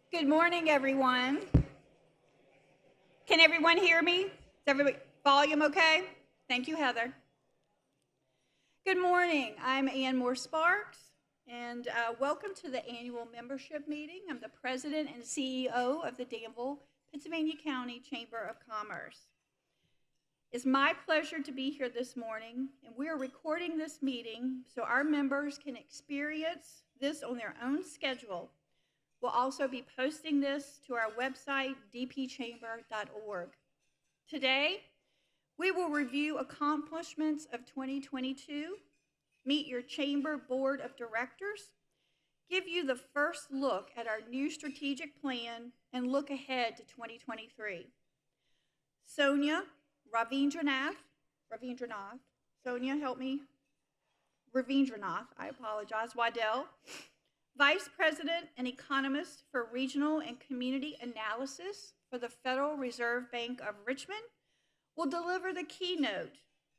Good morning, everyone. Can everyone hear me? Is everybody volume okay? Thank you, Heather. Good morning. I'm Ann Moore Sparks, and welcome to the annual membership meeting. I'm the president and CEO of the Danville, Pennsylvania County Chamber of Commerce. It's my pleasure to be here this morning, and we are recording this meeting so our members can experience this on their own schedule. We'll also be posting this to our website, dpchamber.org. Today, we will review accomplishments of 2022, meet your Chamber Board of Directors, give you the first look at our new strategic plan, and look ahead to 2023. Sonia Ravindranath, Sonia, help me. Ravindranath, I apologize, Waddell, Vice President and Economist for Regional and Community Analysis for the Federal Reserve Bank of Richmond, will deliver the keynote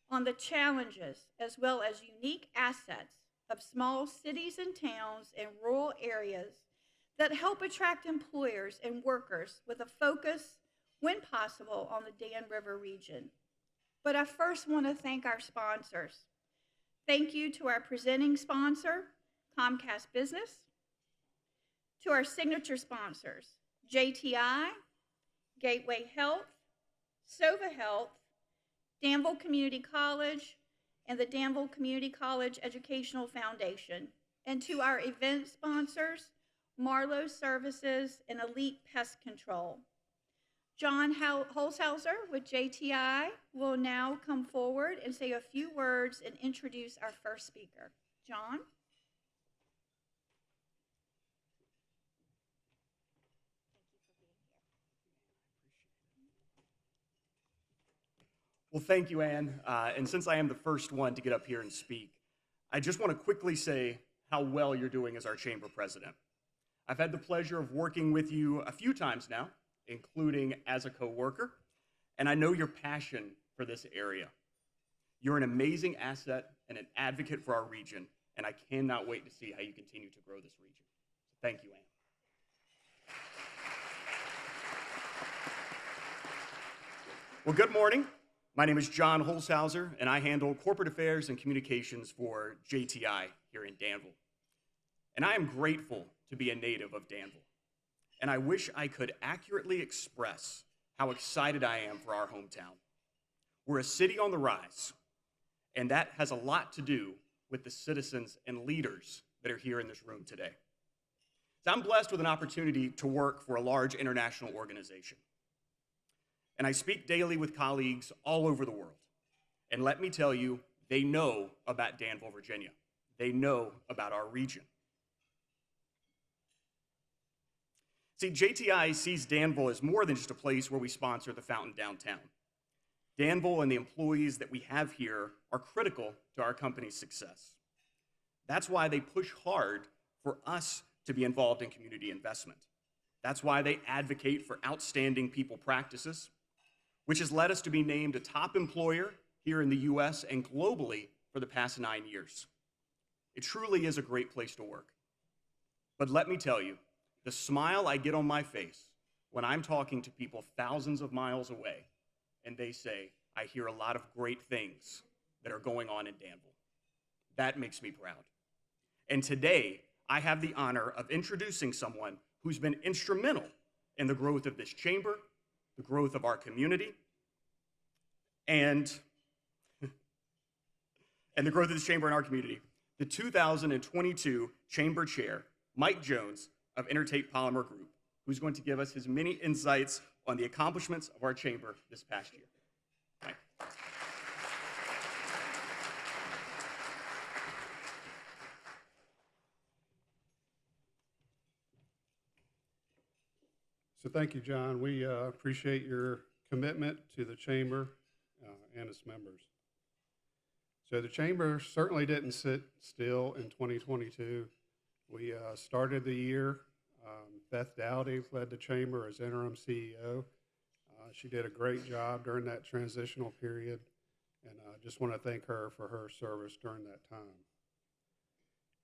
on the challenges as well as unique assets of small cities and towns and rural areas that help attract employers and workers with a focus, when possible, on the Dan River region. But I first want to thank our sponsors. Thank you to our presenting sponsor, Comcast Business, to our signature sponsors, JTI, Gateway Health, Sova Health, Danville Community College, and the Danville Community College Educational Foundation, and to our event sponsors, Marlowe Services and Elite Pest Control. John Holzhauser with JTI will now come forward and say a few words and introduce our first speaker. John? Well, thank you, Ann. And since I am the first one to get up here and speak, I just want to quickly say how well you're doing as our chamber president. I've had the pleasure of working with you a few times now, including as a coworker, and I know your passion for this area. You're an amazing asset and an advocate for our region, and I cannot wait to see how you continue to grow this region. So thank you, Ann. Well, good morning. My name is John Holzhauser, and I handle corporate affairs and communications for JTI here in Danville. And I am grateful to be a native of Danville. And I wish I could accurately express how excited I am for our hometown. We're a city on the rise, and that has a lot to do with the citizens and leaders that are here in this room today. So I'm blessed with an opportunity to work for a large international organization. And I speak daily with colleagues all over the world. And let me tell you, they know about Danville, Virginia. They know about our region. See, JTI sees Danville as more than just a place where we sponsor the fountain downtown. Danville and the employees that we have here are critical to our company's success. That's why they push hard for us to be involved in community investment. That's why they advocate for outstanding people practices, which has led us to be named a top employer here in the US and globally for the past 9 years. It truly is a great place to work. But let me tell you, the smile I get on my face when I'm talking to people thousands of miles away and they say, I hear a lot of great things that are going on in Danville. That makes me proud. And today, I have the honor of introducing someone who's been instrumental in the growth of this chamber, the growth of our community, and the growth of this chamber in our community. The 2022 Chamber Chair, Mike Jones of Intertape Polymer Group, who's going to give us his many insights on the accomplishments of our chamber this past year. Mike. So thank you, John. We appreciate your commitment to the Chamber and its members. So the Chamber certainly didn't sit still in 2022. We started the year. Beth Dowdy led the Chamber as interim CEO. She did a great job during that transitional period, and I just want to thank her for her service during that time.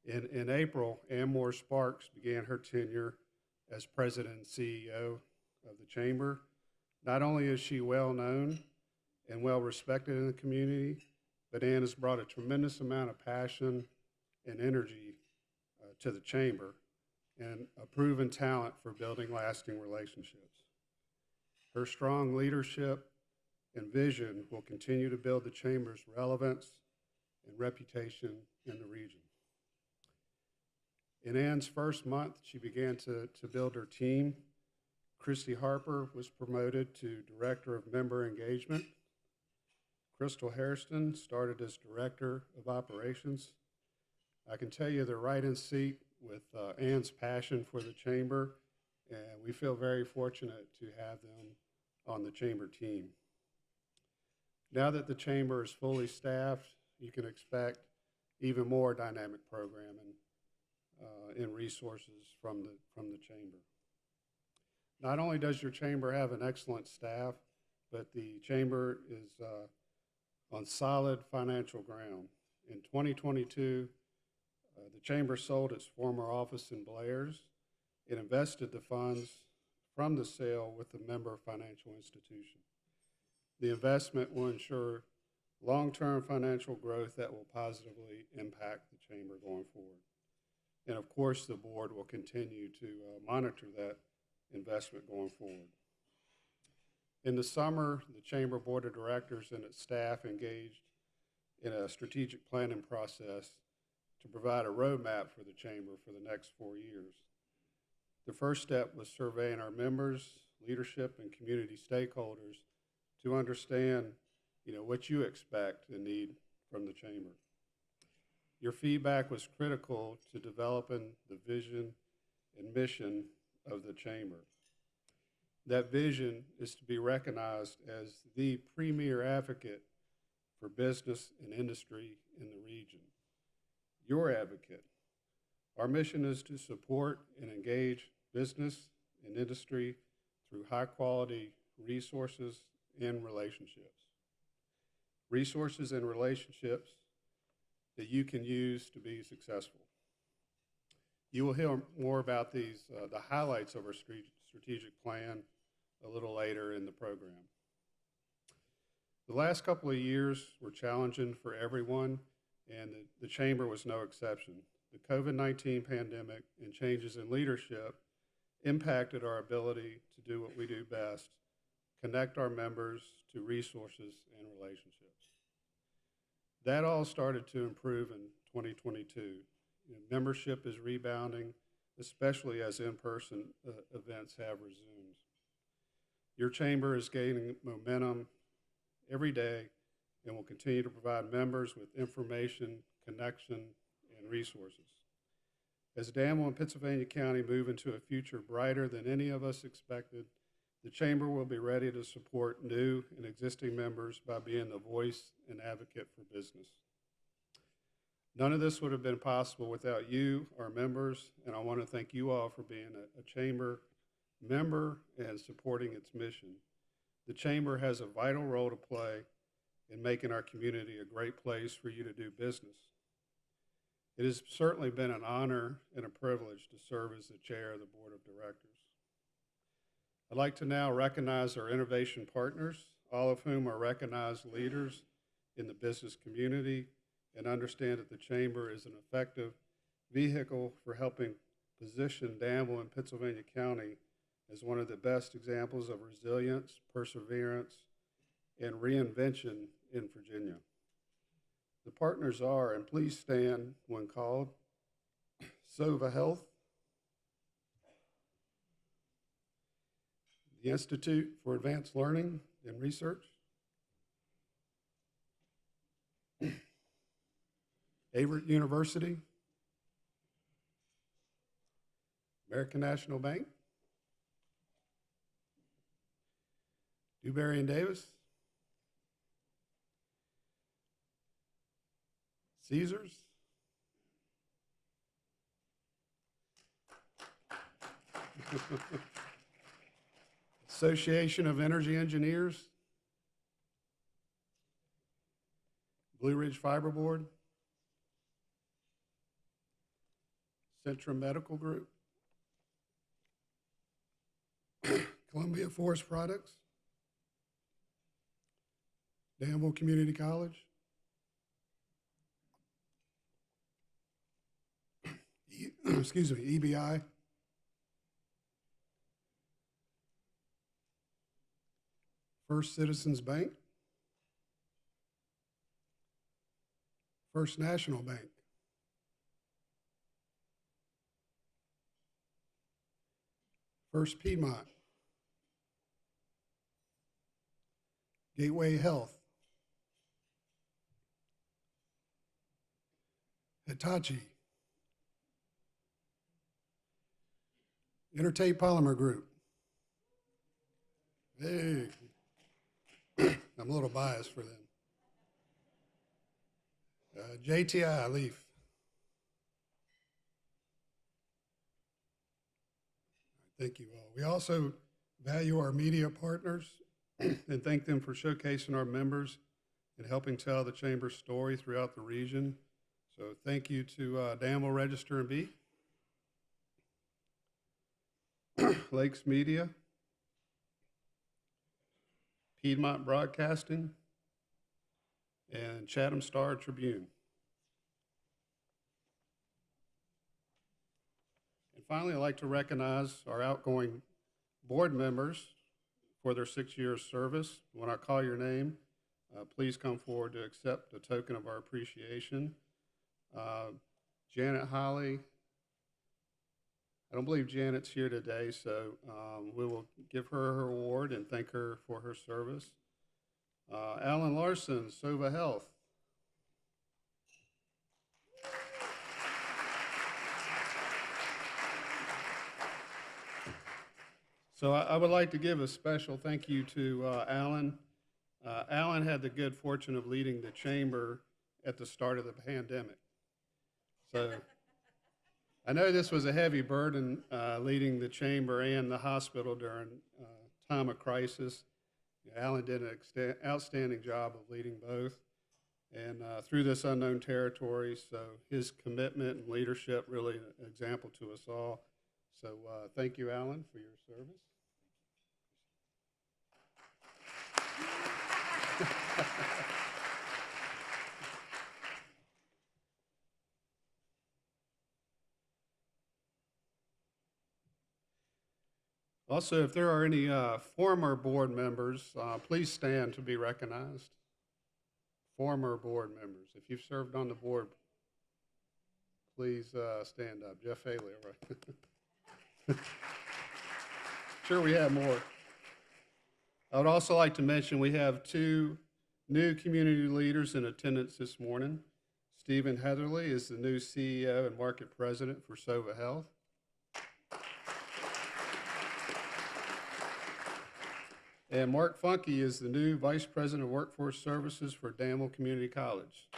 In April, Ann Moore Sparks began her tenure as president and CEO of the Chamber. Not only is she well known and well respected in the community, but Ann has brought a tremendous amount of passion and energy to the Chamber and a proven talent for building lasting relationships. Her strong leadership and vision will continue to build the Chamber's relevance and reputation in the region. In Ann's first month, she began to build her team. Christy Harper was promoted to Director of Member Engagement. Crystal Hairston started as Director of Operations. I can tell you they're right in seat with Ann's passion for the Chamber, and we feel very fortunate to have them on the Chamber team. Now that the Chamber is fully staffed, you can expect even more dynamic programming and resources from the Chamber. Not only does your Chamber have an excellent staff, but the Chamber is on solid financial ground. In 2022, the Chamber sold its former office in Blair's and invested the funds from the sale with the member financial institution. The investment will ensure long-term financial growth that will positively impact the Chamber going forward. And of course, the board will continue to monitor that investment going forward. In the summer, the Chamber Board of Directors and its staff engaged in a strategic planning process to provide a roadmap for the Chamber for the next 4 years. The first step was surveying our members, leadership, and community stakeholders to understand, what you expect and need from the Chamber. Your feedback was critical to developing the vision and mission of the Chamber. That vision is to be recognized as the premier advocate for business and industry in the region. Your advocate. Our mission is to support and engage business and industry through high-quality resources and relationships. Resources and relationships that you can use to be successful. You will hear more about these, the highlights of our strategic plan a little later in the program. The last couple of years were challenging for everyone, and the Chamber was no exception. The COVID-19 pandemic and changes in leadership impacted our ability to do what we do best, connect our members to resources and relationships. That all started to improve in 2022. Membership is rebounding, especially as in-person events have resumed. Your Chamber is gaining momentum every day and will continue to provide members with information, connection, and resources. As Danville and Pittsylvania County move into a future brighter than any of us expected, the Chamber will be ready to support new and existing members by being the voice and advocate for business. None of this would have been possible without you, our members, and I want to thank you all for being a Chamber member and supporting its mission. The Chamber has a vital role to play in making our community a great place for you to do business. It has certainly been an honor and a privilege to serve as the chair of the Board of Directors. I'd like to now recognize our innovation partners, all of whom are recognized leaders in the business community and understand that the Chamber is an effective vehicle for helping position Danville and Pittsylvania County as one of the best examples of resilience, perseverance, and reinvention in Virginia. The partners are, and please stand when called, Sova Health, the Institute for Advanced Learning and Research, Averett University, American National Bank, Dewberry and Davis, Caesars, Association of Energy Engineers, Blue Ridge Fiber Board, Centrum Medical Group, Columbia Forest Products, Danville Community College, EBI, First Citizens Bank, First National Bank, First Piedmont, Gateway Health, Hitachi, Intertape Polymer Group. Hey, I'm a little biased for them. JTI Leaf. Thank you all. We also value our media partners and thank them for showcasing our members and helping tell the Chamber's story throughout the region. So thank you to Danville Register and Bee, Lakes Media, Piedmont Broadcasting, and Chatham Star Tribune. And finally, I'd like to recognize our outgoing board members for their 6 years service. When I call your name, please come forward to accept a token of our appreciation. Janet Holly, I don't believe Janet's here today, so we will give her her award and thank her for her service. Alan Larson, Sova Health. So I would like to give a special thank you to Alan. Alan had the good fortune of leading the chamber at the start of the pandemic. So I know this was a heavy burden, leading the chamber and the hospital during time of crisis. Alan did an outstanding job of leading both, and through this unknown territory, so his commitment and leadership really an example to us all. So thank you, Alan, for your service. Also, if there are any former board members, please stand to be recognized. Former board members. If you've served on the board, please stand up. Jeff Haley, all right. Sure, we have more. I would also like to mention we have 2 new community leaders in attendance this morning. Stephen Heatherly is the new CEO and Market President for Sova Health. And Mark Funke is the new Vice President of Workforce Services for Danville Community College.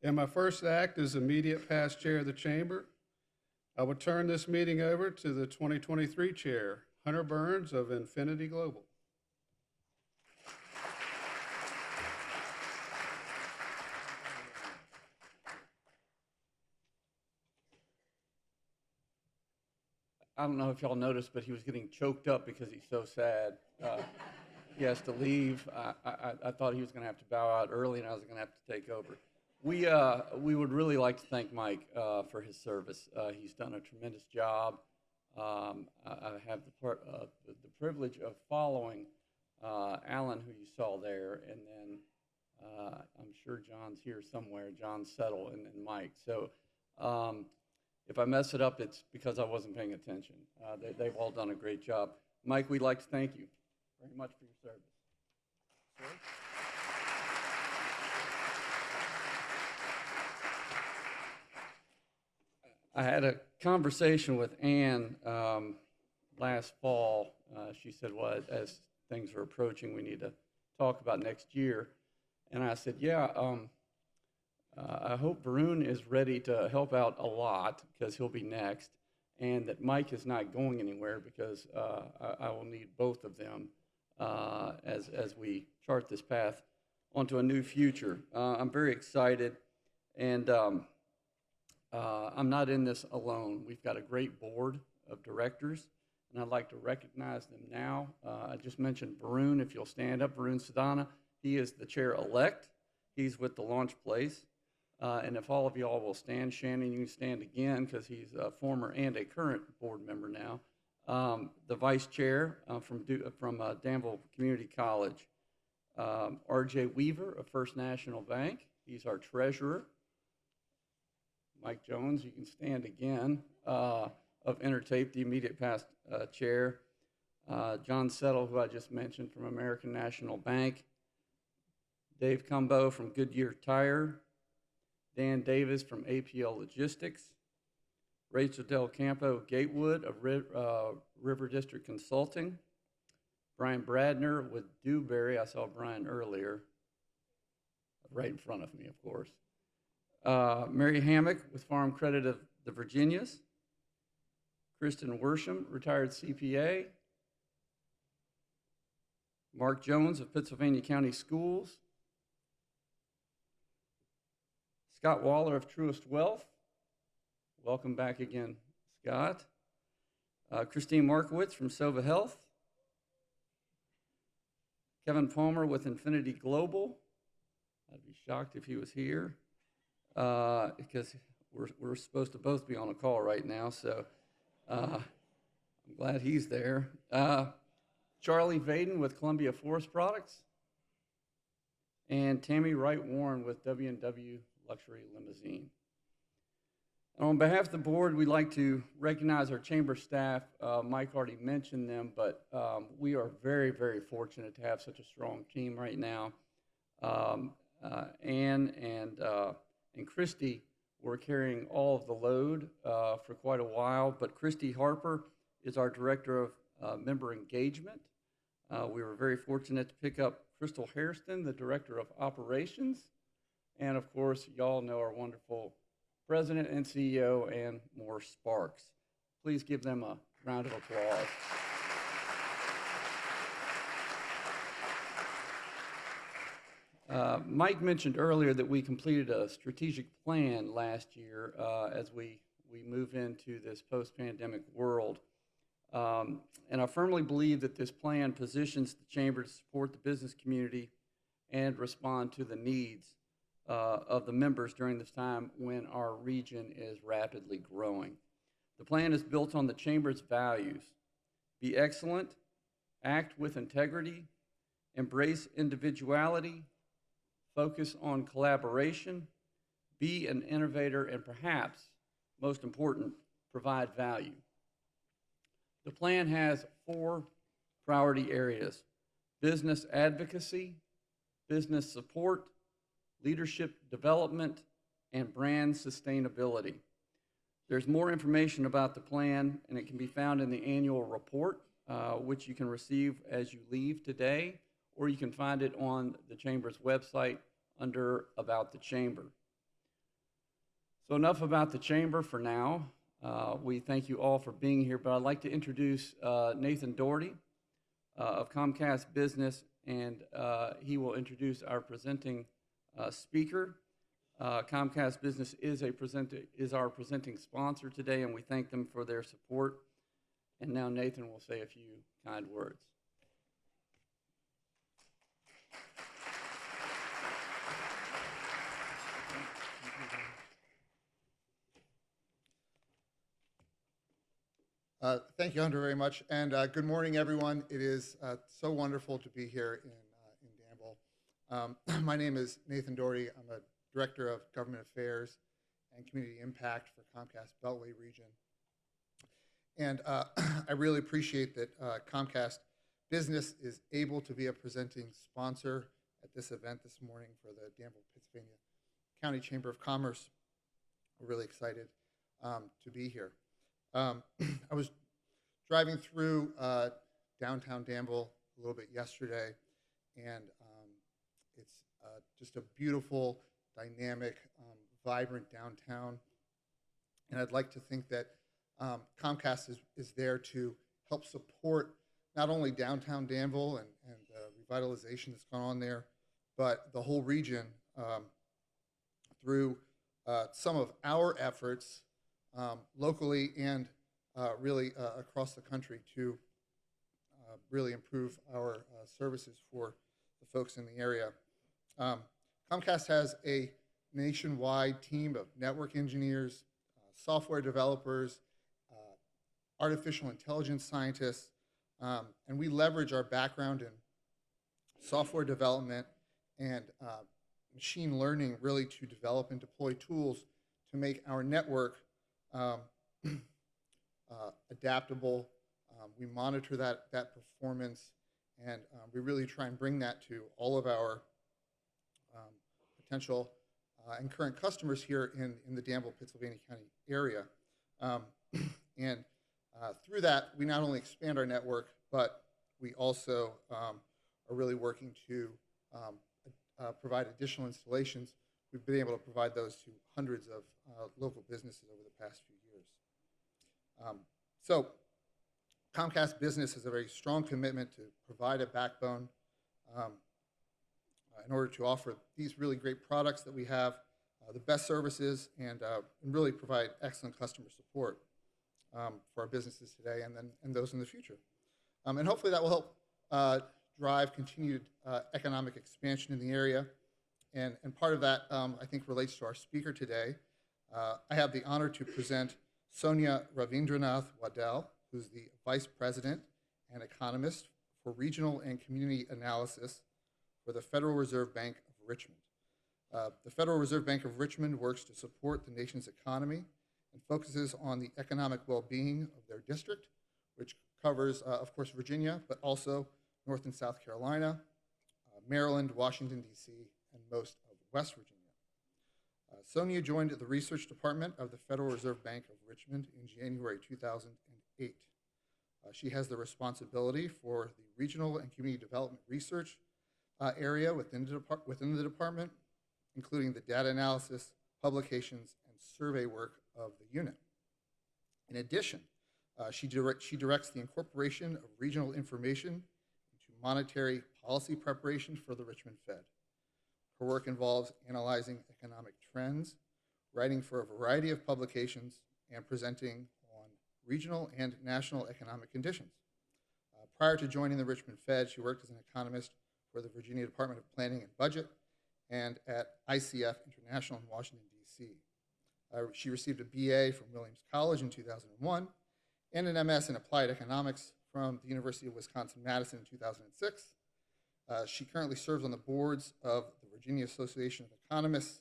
And my first act as immediate past chair of the chamber, I will turn this meeting over to the 2023 chair, Hunter Burns of Infinity Global. I don't know if y'all noticed, but he was getting choked up because he's so sad. He has to leave. I thought he was going to have to bow out early, and I was going to have to take over. We would really like to thank Mike for his service. He's done a tremendous job. I have the privilege of following Alan, who you saw there, and then I'm sure John's here somewhere, John Settle, and then Mike. So if I mess it up, it's because I wasn't paying attention. They've all done a great job. Mike, we'd like to thank you very much for your service. Sir? I had a conversation with Ann last fall. She said, well, as things are approaching, we need to talk about next year. And I said, yeah, I hope Varun is ready to help out a lot because he'll be next, and that Mike is not going anywhere because I will need both of them as we chart this path onto a new future. I'm very excited, and I'm not in this alone. We've got a great board of directors, and I'd like to recognize them now. I just mentioned Varun. If you'll stand up, Varun Sadana. He is the chair-elect. He's with the Launch Place. And if all of y'all will stand, Shannon, you can stand again because he's a former and a current board member now. The vice chair from Danville Community College, R.J. Weaver of First National Bank. He's our treasurer. Mike Jones, you can stand again, of Intertape, the immediate past chair. John Settle, who I just mentioned, from American National Bank. Dave Cumbo from Goodyear Tire. Dan Davis from APL Logistics. Rachel Del Campo of Gatewood of River District Consulting. Brian Bradner with Dewberry. I saw Brian earlier, right in front of me, of course. Mary Hammock with Farm Credit of the Virginias. Kristen Worsham, retired CPA. Mark Jones of Pittsylvania County Schools. Scott Waller of Truist Wealth. Welcome back again, Scott. Christine Markowitz from Sova Health. Kevin Palmer with Infinity Global. I'd be shocked if he was here because we're supposed to both be on a call right now, so I'm glad he's there. Charlie Vaden with Columbia Forest Products. And Tammy Wright Warren with W&W Luxury Limousine. And on behalf of the board, we'd like to recognize our chamber staff. Mike already mentioned them, but we are very, very fortunate to have such a strong team right now. Ann and Christy were carrying all of the load for quite a while, but Christy Harper is our Director of Member Engagement. We were very fortunate to pick up Crystal Hairston, the Director of Operations, and of course, y'all know our wonderful President and CEO, Ann Moore Sparks. Please give them a round of applause. Mike mentioned earlier that we completed a strategic plan last year as we move into this post-pandemic world. And I firmly believe that this plan positions the Chamber to support the business community and respond to the needs of the members during this time when our region is rapidly growing. The plan is built on the Chamber's values: be excellent, act with integrity, embrace individuality, focus on collaboration, be an innovator, and perhaps, most important, provide value. The plan has 4 priority areas: business advocacy, business support, leadership development, and brand sustainability. There's more information about the plan, and it can be found in the annual report, which you can receive as you leave today, or you can find it on the Chamber's website under About the Chamber. So enough about the Chamber for now. We thank you all for being here, but I'd like to introduce Nathan Doherty of Comcast Business, and he will introduce our presenting speaker. Comcast Business is our presenting sponsor today, and we thank them for their support. And now Nathan will say a few kind words. Thank you, Hunter, very much. And good morning, everyone. It is so wonderful to be here in Danville. My name is Nathan Doherty. I'm a Director of Government Affairs and Community Impact for Comcast Beltway Region. And I really appreciate that Comcast Business is able to be a presenting sponsor at this event this morning for the Danville, Pennsylvania County Chamber of Commerce. We're really excited to be here. I was driving through downtown Danville a little bit yesterday, and it's just a beautiful, dynamic, vibrant downtown. And I'd like to think that Comcast is there to help support not only downtown Danville and the revitalization that's gone on there, but the whole region through some of our efforts locally and really across the country to really improve our services for the folks in the area. Comcast has a nationwide team of network engineers, software developers, artificial intelligence scientists, and we leverage our background in software development and machine learning really to develop and deploy tools to make our network adaptable. We monitor that performance, and we really try and bring that to all of our potential and current customers here in the Danville, Pittsylvania County area. And through that, we not only expand our network, but we also are really working to provide additional installations. We've been able to provide those to hundreds of local businesses over the past few years. So Comcast Business has a very strong commitment to provide a backbone in order to offer these really great products that we have, the best services, and really provide excellent customer support for our businesses today and those in the future. And hopefully that will help drive continued economic expansion in the area. And part of that, I think, relates to our speaker today. I have the honor to present Sonia Ravindranath Waddell, who's the Vice President and Economist for Regional and Community Analysis for the Federal Reserve Bank of Richmond. The Federal Reserve Bank of Richmond works to support the nation's economy and focuses on the economic well-being of their district, which covers, of course, Virginia, but also North and South Carolina, Maryland, Washington, D.C., and most of West Virginia. Sonia joined the research department of the Federal Reserve Bank of Richmond in January 2008. She has the responsibility for the regional and community development research area within the department, including the data analysis, publications, and survey work of the unit. In addition, she directs the incorporation of regional information into monetary policy preparation for the Richmond Fed. Her work involves analyzing economic trends, writing for a variety of publications, and presenting on regional and national economic conditions. Prior to joining the Richmond Fed, she worked as an economist for the Virginia Department of Planning and Budget and at ICF International in Washington, D.C. She received a BA from Williams College in 2001 and an MS in Applied Economics from the University of Wisconsin-Madison in 2006. She currently serves on the boards of the Virginia Association of Economists,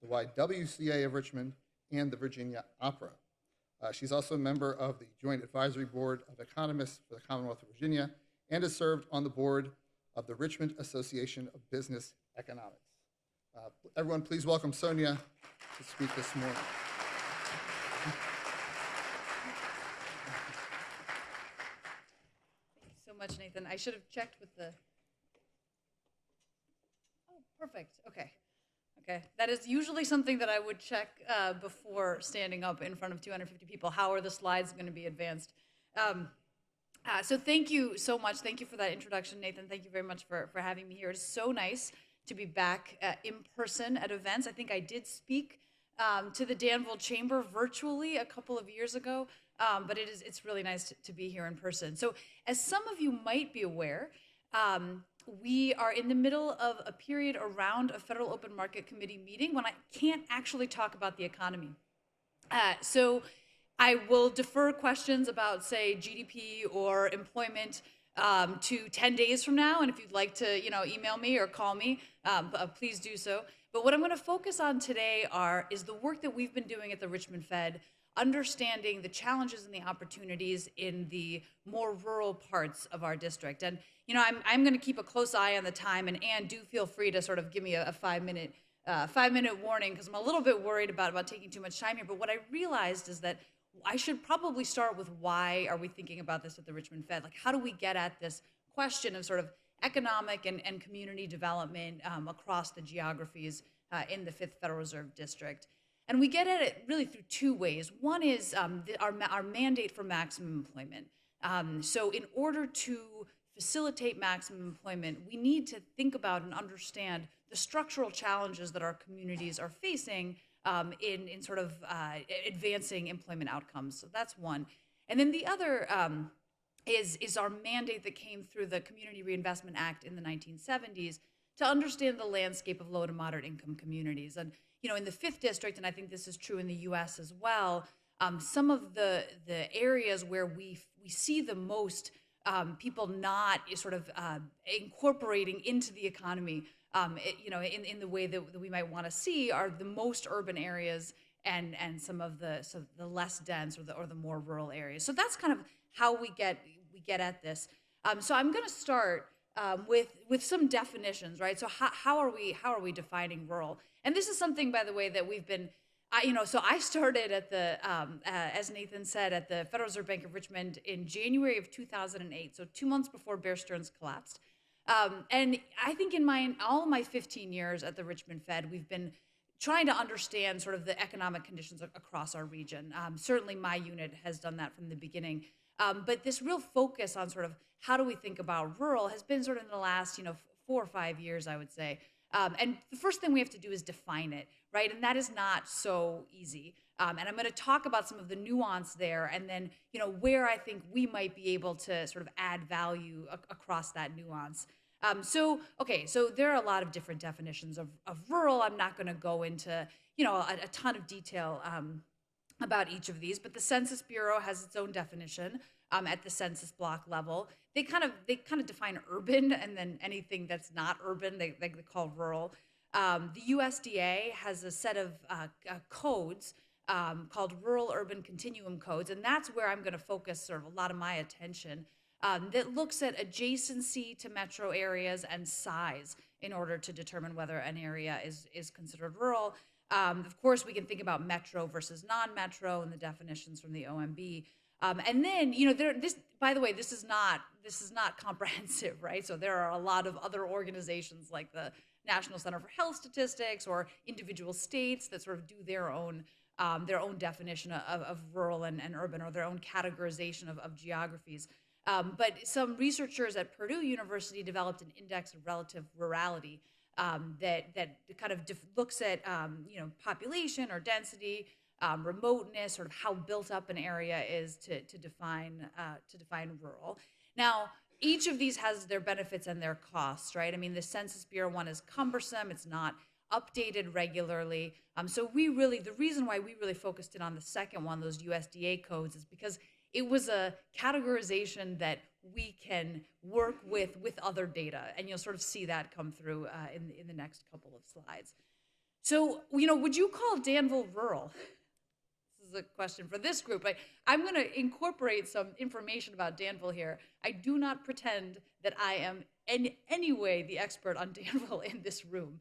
the YWCA of Richmond, and the Virginia Opera. She's also a member of the Joint Advisory Board of Economists for the Commonwealth of Virginia and has served on the board of the Richmond Association of Business Economics. Everyone, please welcome Sonia to speak this morning. Thank you so much, Nathan. I should have checked with the... Oh, perfect. Okay. Okay. That is usually something that I would check before standing up in front of 250 people. How are the slides going to be advanced? So thank you so much. Thank you for that introduction, Nathan. Thank you very much for having me here. It's so nice to be back in person at events. I think I did speak to the Danville Chamber virtually a couple of years ago, but it's really nice to be here in person. So as some of you might be aware, we are in the middle of a period around a Federal Open Market Committee meeting when I can't actually talk about the economy. So I will defer questions about, say, GDP or employment to 10 days from now, and if you'd like to, email me or call me, please do so. But what I'm going to focus on today is the work that we've been doing at the Richmond Fed, understanding the challenges and the opportunities in the more rural parts of our district. And I'm going to keep a close eye on the time, and Ann, do feel free to sort of give me a 5-minute warning, because I'm a little bit worried about taking too much time here. But what I realized is that I should probably start with why are we thinking about this at the Richmond Fed? Like, how do we get at this question of sort of economic and community development across the geographies in the 5th Federal Reserve District? And we get at it really through two ways. One is our mandate for maximum employment. So in order to facilitate maximum employment, we need to think about and understand the structural challenges that our communities are facing in sort of advancing employment outcomes. So that's one. And then the other is our mandate that came through the Community Reinvestment Act in the 1970s to understand the landscape of low to moderate income communities. And in the 5th District, and I think this is true in the U.S. as well, some of the areas where we see the most people not sort of incorporating into the economy, in the way that we might want to see, are the most urban areas and some of the less dense or the more rural areas. So that's kind of how we get at this. So I'm going to start with some definitions, right? So how are we defining rural? And this is something, by the way, that we've been. So I started at the, as Nathan said, at the Federal Reserve Bank of Richmond in January of 2008, so 2 months before Bear Stearns collapsed. And I think in all of my 15 years at the Richmond Fed, we've been trying to understand sort of the economic conditions across our region. Certainly my unit has done that from the beginning. But this real focus on sort of how do we think about rural has been sort of in the last, 4 or 5 years, I would say. And the first thing we have to do is define it, right? And that is not so easy. And I'm going to talk about some of the nuance there, and then where I think we might be able to sort of add value across that nuance. So there are a lot of different definitions of rural. I'm not going to go into a ton of detail about each of these, but the Census Bureau has its own definition at the census block level. They kind of define urban, and then anything that's not urban they call rural. The USDA has a set of codes called Rural Urban Continuum Codes, and that's where I'm going to focus sort of a lot of my attention. That looks at adjacency to metro areas and size in order to determine whether an area is considered rural. Of course, we can think about metro versus non-metro and the definitions from the OMB. And then, by the way, this is not comprehensive, right? So there are a lot of other organizations like the National Center for Health Statistics or individual states that sort of do their own definition of rural and urban, or their own categorization of geographies. But some researchers at Purdue University developed an index of relative rurality that kind of looks at population or density, remoteness, sort of how built up an area is to define rural. Now, each of these has their benefits and their costs, right? I mean, the Census Bureau one is cumbersome; it's not updated regularly. So the reason why we really focused in on the second one, those USDA codes, is because it was a categorization that we can work with other data, and you'll sort of see that come through in the next couple of slides. So, would you call Danville rural? This is a question for this group. I'm going to incorporate some information about Danville here. I do not pretend that I am in any way the expert on Danville in this room.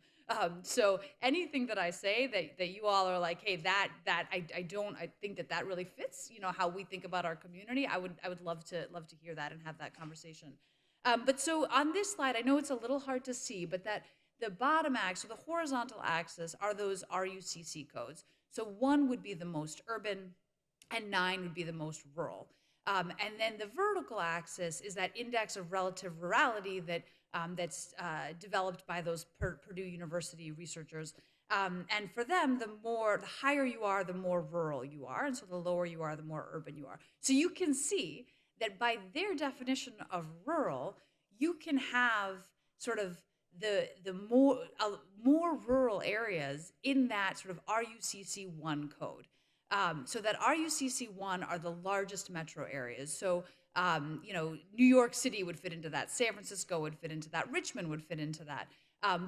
So anything that I say that you all are like, hey, I think that really fits, how we think about our community. I would love to hear that and have that conversation. But so on this slide, I know it's a little hard to see, but that the bottom axis, or the horizontal axis, are those RUCC codes. So 1 would be the most urban, and 9 would be the most rural. And then the vertical axis is that index of relative rurality that's developed by those Purdue University researchers. And for them, the higher you are, the more rural you are. And so the lower you are, the more urban you are. So you can see that by their definition of rural, you can have sort of the more rural areas in that sort of RUCC1 code. So that RUCC1 are the largest metro areas. So, New York City would fit into that. San Francisco would fit into that. Richmond would fit into that.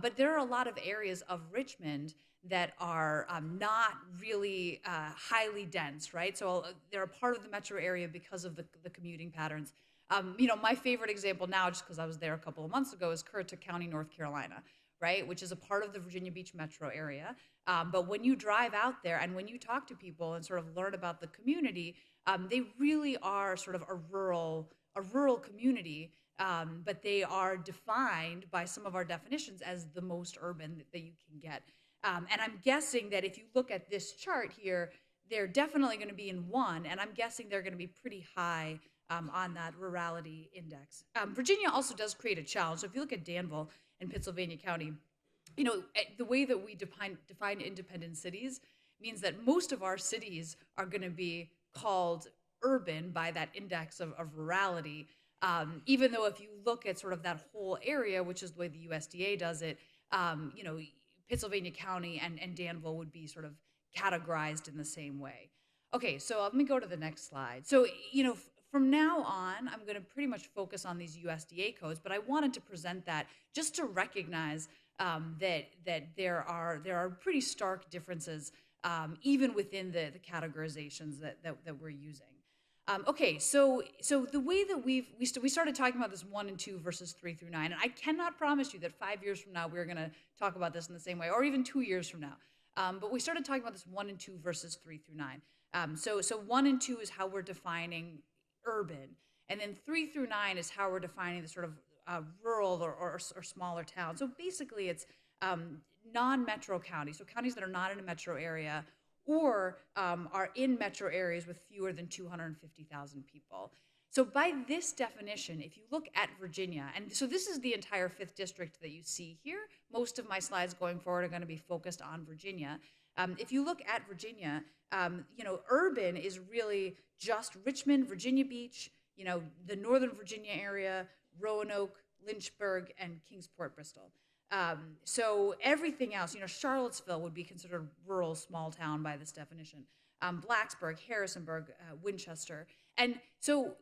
But there are a lot of areas of Richmond that are not really highly dense, right? So they're a part of the metro area because of the commuting patterns. My favorite example now, just because I was there a couple of months ago, is Currituck County, North Carolina, right? Which is a part of the Virginia Beach metro area. But when you drive out there and when you talk to people and sort of learn about the community, they really are sort of a rural community, but they are defined by some of our definitions as the most urban that you can get. And I'm guessing that if you look at this chart here, they're definitely going to be in 1, and I'm guessing they're going to be pretty high on that rurality index. Virginia also does create a challenge. So if you look at Danville in Pittsylvania County, the way that we define independent cities means that most of our cities are going to be called urban by that index of rurality. Even though if you look at sort of that whole area, which is the way the USDA does it, you know, Pittsylvania County and Danville would be sort of categorized in the same way. Okay, so let me go to the next slide. So, you know, from now on, I'm going to pretty much focus on these USDA codes, but I wanted to present that just to recognize that there are pretty stark differences even within the categorizations that we're using. Okay, so the way that we started talking about this 1 and 2 versus 3 through 9, and I cannot promise you that 5 years from now we're going to talk about this in the same way, or even 2 years from now. But we started talking about this 1 and 2 versus 3 through 9. So 1 and 2 is how we're defining urban, and then 3 through 9 is how we're defining the sort of rural or smaller towns. So basically, it's non-metro counties, so counties that are not in a metro area or are in metro areas with fewer than 250,000 people. So by this definition, if you look at Virginia, and so this is the entire 5th district that you see here. Most of my slides going forward are going to be focused on Virginia. If you look at Virginia, you know, urban is really just Richmond, Virginia Beach, you know, the Northern Virginia area, Roanoke, Lynchburg, and Kingsport, Bristol. So everything else, you know, Charlottesville would be considered rural small town by this definition. Blacksburg, Harrisonburg, Winchester. And so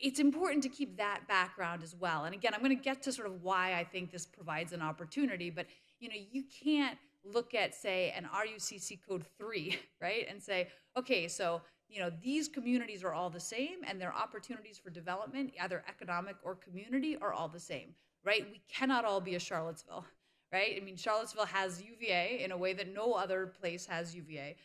it's important to keep that background as well. And again, I'm going to get to sort of why I think this provides an opportunity, but you know, you can't look at, say, an RUCC code 3, right? And say, okay, so, you know, these communities are all the same and their opportunities for development, either economic or community, are all the same, right? We cannot all be a Charlottesville, right? I mean, Charlottesville has UVA in a way that no other place has UVA.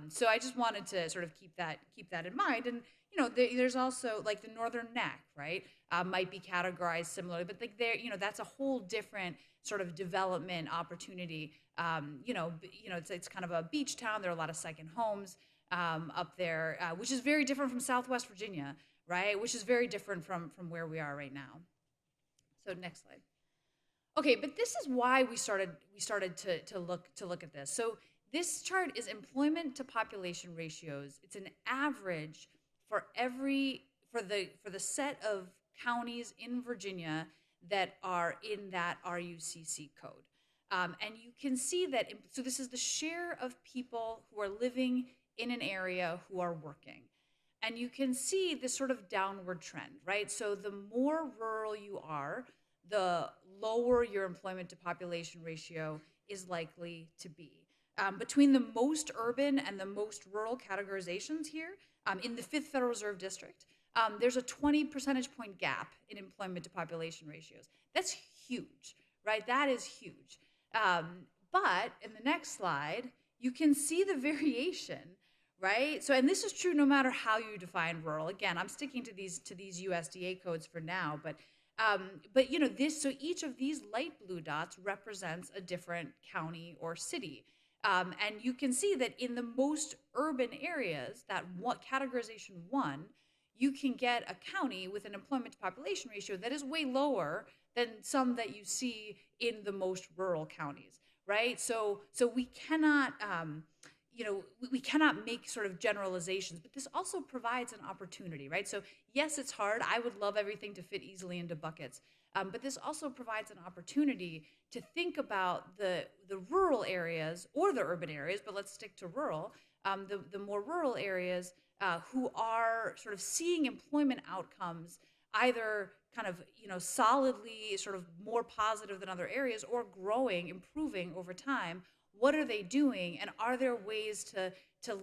So I just wanted to sort of keep that in mind. And, you know, there's also like the Northern Neck, right? Might be categorized similarly, but like there, you know, that's a whole different sort of development opportunity. You know, it's kind of a beach town. There are a lot of second homes up there, which is very different from Southwest Virginia, right? Which is very different from where we are right now. So next slide. Okay, but this is why we started to look at this. So this chart is employment to population ratios. It's an average for the set of counties in Virginia that are in that RUCC code. And you can see that, so this is the share of people who are living in an area who are working. And you can see this sort of downward trend, right? So the more rural you are, the lower your employment to population ratio is likely to be. Between the most urban and the most rural categorizations here, in the 5th Federal Reserve District, there's a 20 percentage point gap in employment to population ratios. That's huge, right? That is huge. But in the next slide, you can see the variation, right? So, and this is true no matter how you define rural. Again, I'm sticking to these USDA codes for now, but you know, so each of these light blue dots represents a different county or city. And you can see that in the most urban areas, that categorization 1, you can get a county with an employment to population ratio that is way lower than some that you see in the most rural counties, right? So we cannot, you know, we cannot make sort of generalizations, but this also provides an opportunity, right? So yes, it's hard. I would love everything to fit easily into buckets, but this also provides an opportunity to think about the rural areas or the urban areas, but let's stick to rural, the more rural areas who are sort of seeing employment outcomes either kind of, you know, solidly sort of more positive than other areas or growing, improving over time. What are they doing, and are there ways to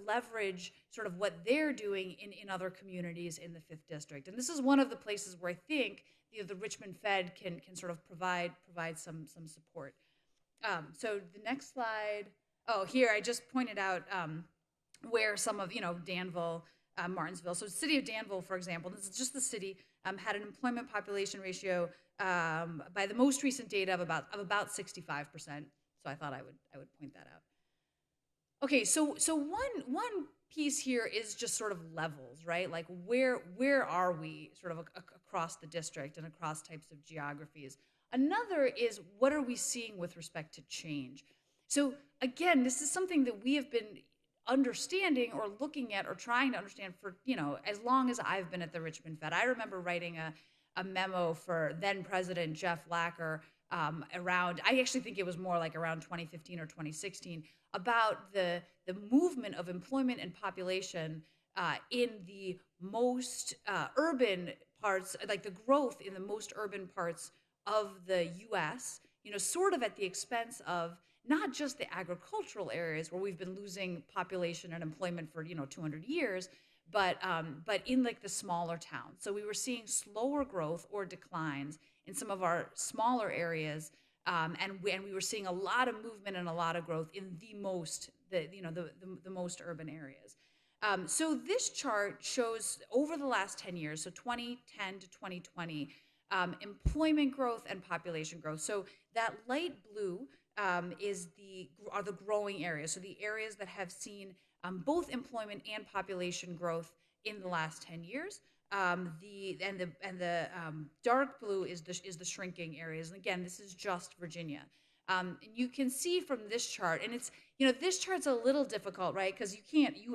leverage sort of what they're doing in other communities in the 5th district? And this is one of the places where I think the Richmond Fed can sort of provide some support. So the next slide. Oh, here I just pointed out where some of, you know, Danville, Martinsville. So the city of Danville, for example, this is just the city, had an employment population ratio by the most recent data of about 65%. So I thought I would point that out. Okay, so one piece here is just sort of levels, right? Like where are we sort of across the district and across types of geographies? Another is what are we seeing with respect to change? So again, this is something that we have been understanding or looking at or trying to understand for, as long as I've been at the Richmond Fed. I remember writing a memo for then President Jeff Lacker around, I actually think it was more like around 2015 or 2016, about the movement of employment and population in the most urban parts, like the growth in the most urban parts of the U.S., sort of at the expense of not just the agricultural areas where we've been losing population and employment for 200 years, but in like the smaller towns. So we were seeing slower growth or declines in some of our smaller areas, and we were seeing a lot of movement and a lot of growth in the most urban areas. So this chart shows over the last 10 years, so 2010 to 2020, employment growth and population growth. So that light blue are the growing areas. So the areas that have seen both employment and population growth in the last 10 years. The dark blue is the shrinking areas. And again, this is just Virginia. And you can see from this chart, and it's, this chart's a little difficult, right? Because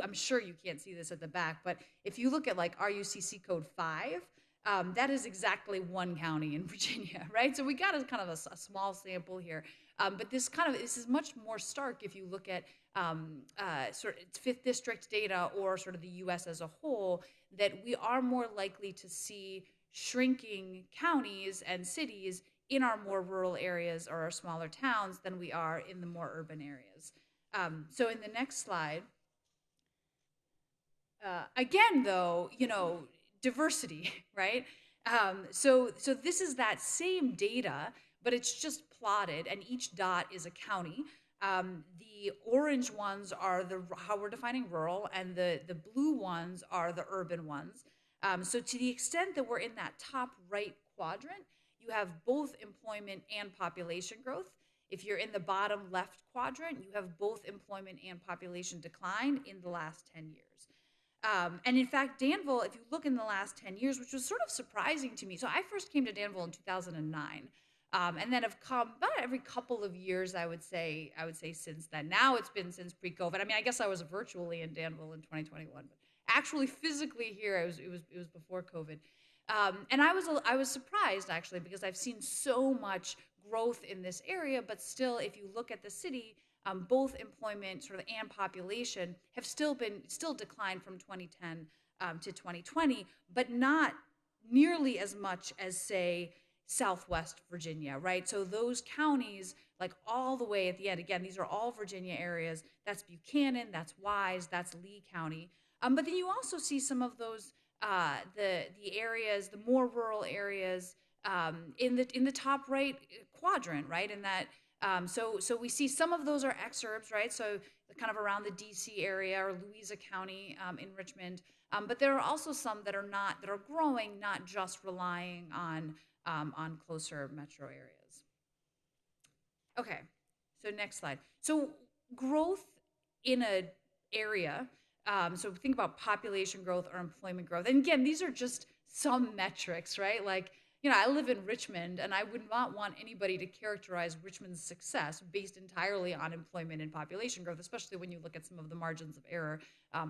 I'm sure you can't see this at the back, but if you look at like RUCC code 5, that is exactly one county in Virginia, right? So we got a kind of a small sample here, but this is much more stark if you look at sort of 5th district data or sort of the U.S. as a whole, that we are more likely to see shrinking counties and cities in our more rural areas or our smaller towns than we are in the more urban areas. So in the next slide, again, though, diversity, right? So this is that same data, but it's just plotted, and each dot is a county. The orange ones are how we're defining rural, and the blue ones are the urban ones. So to the extent that we're in that top right quadrant, you have both employment and population growth. If you're in the bottom left quadrant, you have both employment and population decline in the last 10 years. And in fact, Danville, if you look in the last 10 years, which was sort of surprising to me. So I first came to Danville in 2009, and then have come about every couple of years, I would say since then. Now it's been since pre-COVID. I mean, I guess I was virtually in Danville in 2021, but actually physically here, it was before COVID. And I was surprised actually, because I've seen so much growth in this area, but still, if you look at the city, both employment sort of and population have still declined from 2010 to 2020, but not nearly as much as, say, Southwest Virginia, right? So those counties, like all the way at the end, again, these are all Virginia areas. That's Buchanan, that's Wise, that's Lee County. But then you also see some of those the areas, the more rural areas, in the top right quadrant, right? In that, so we see some of those are exurbs, right? So kind of around the DC area or Louisa County in Richmond. But there are also some that are growing, not just relying on closer metro areas. Okay, so next slide. So growth in an area. So think about population growth or employment growth. And again, these are just some metrics, right? Like, I live in Richmond, and I would not want anybody to characterize Richmond's success based entirely on employment and population growth, especially when you look at some of the margins of error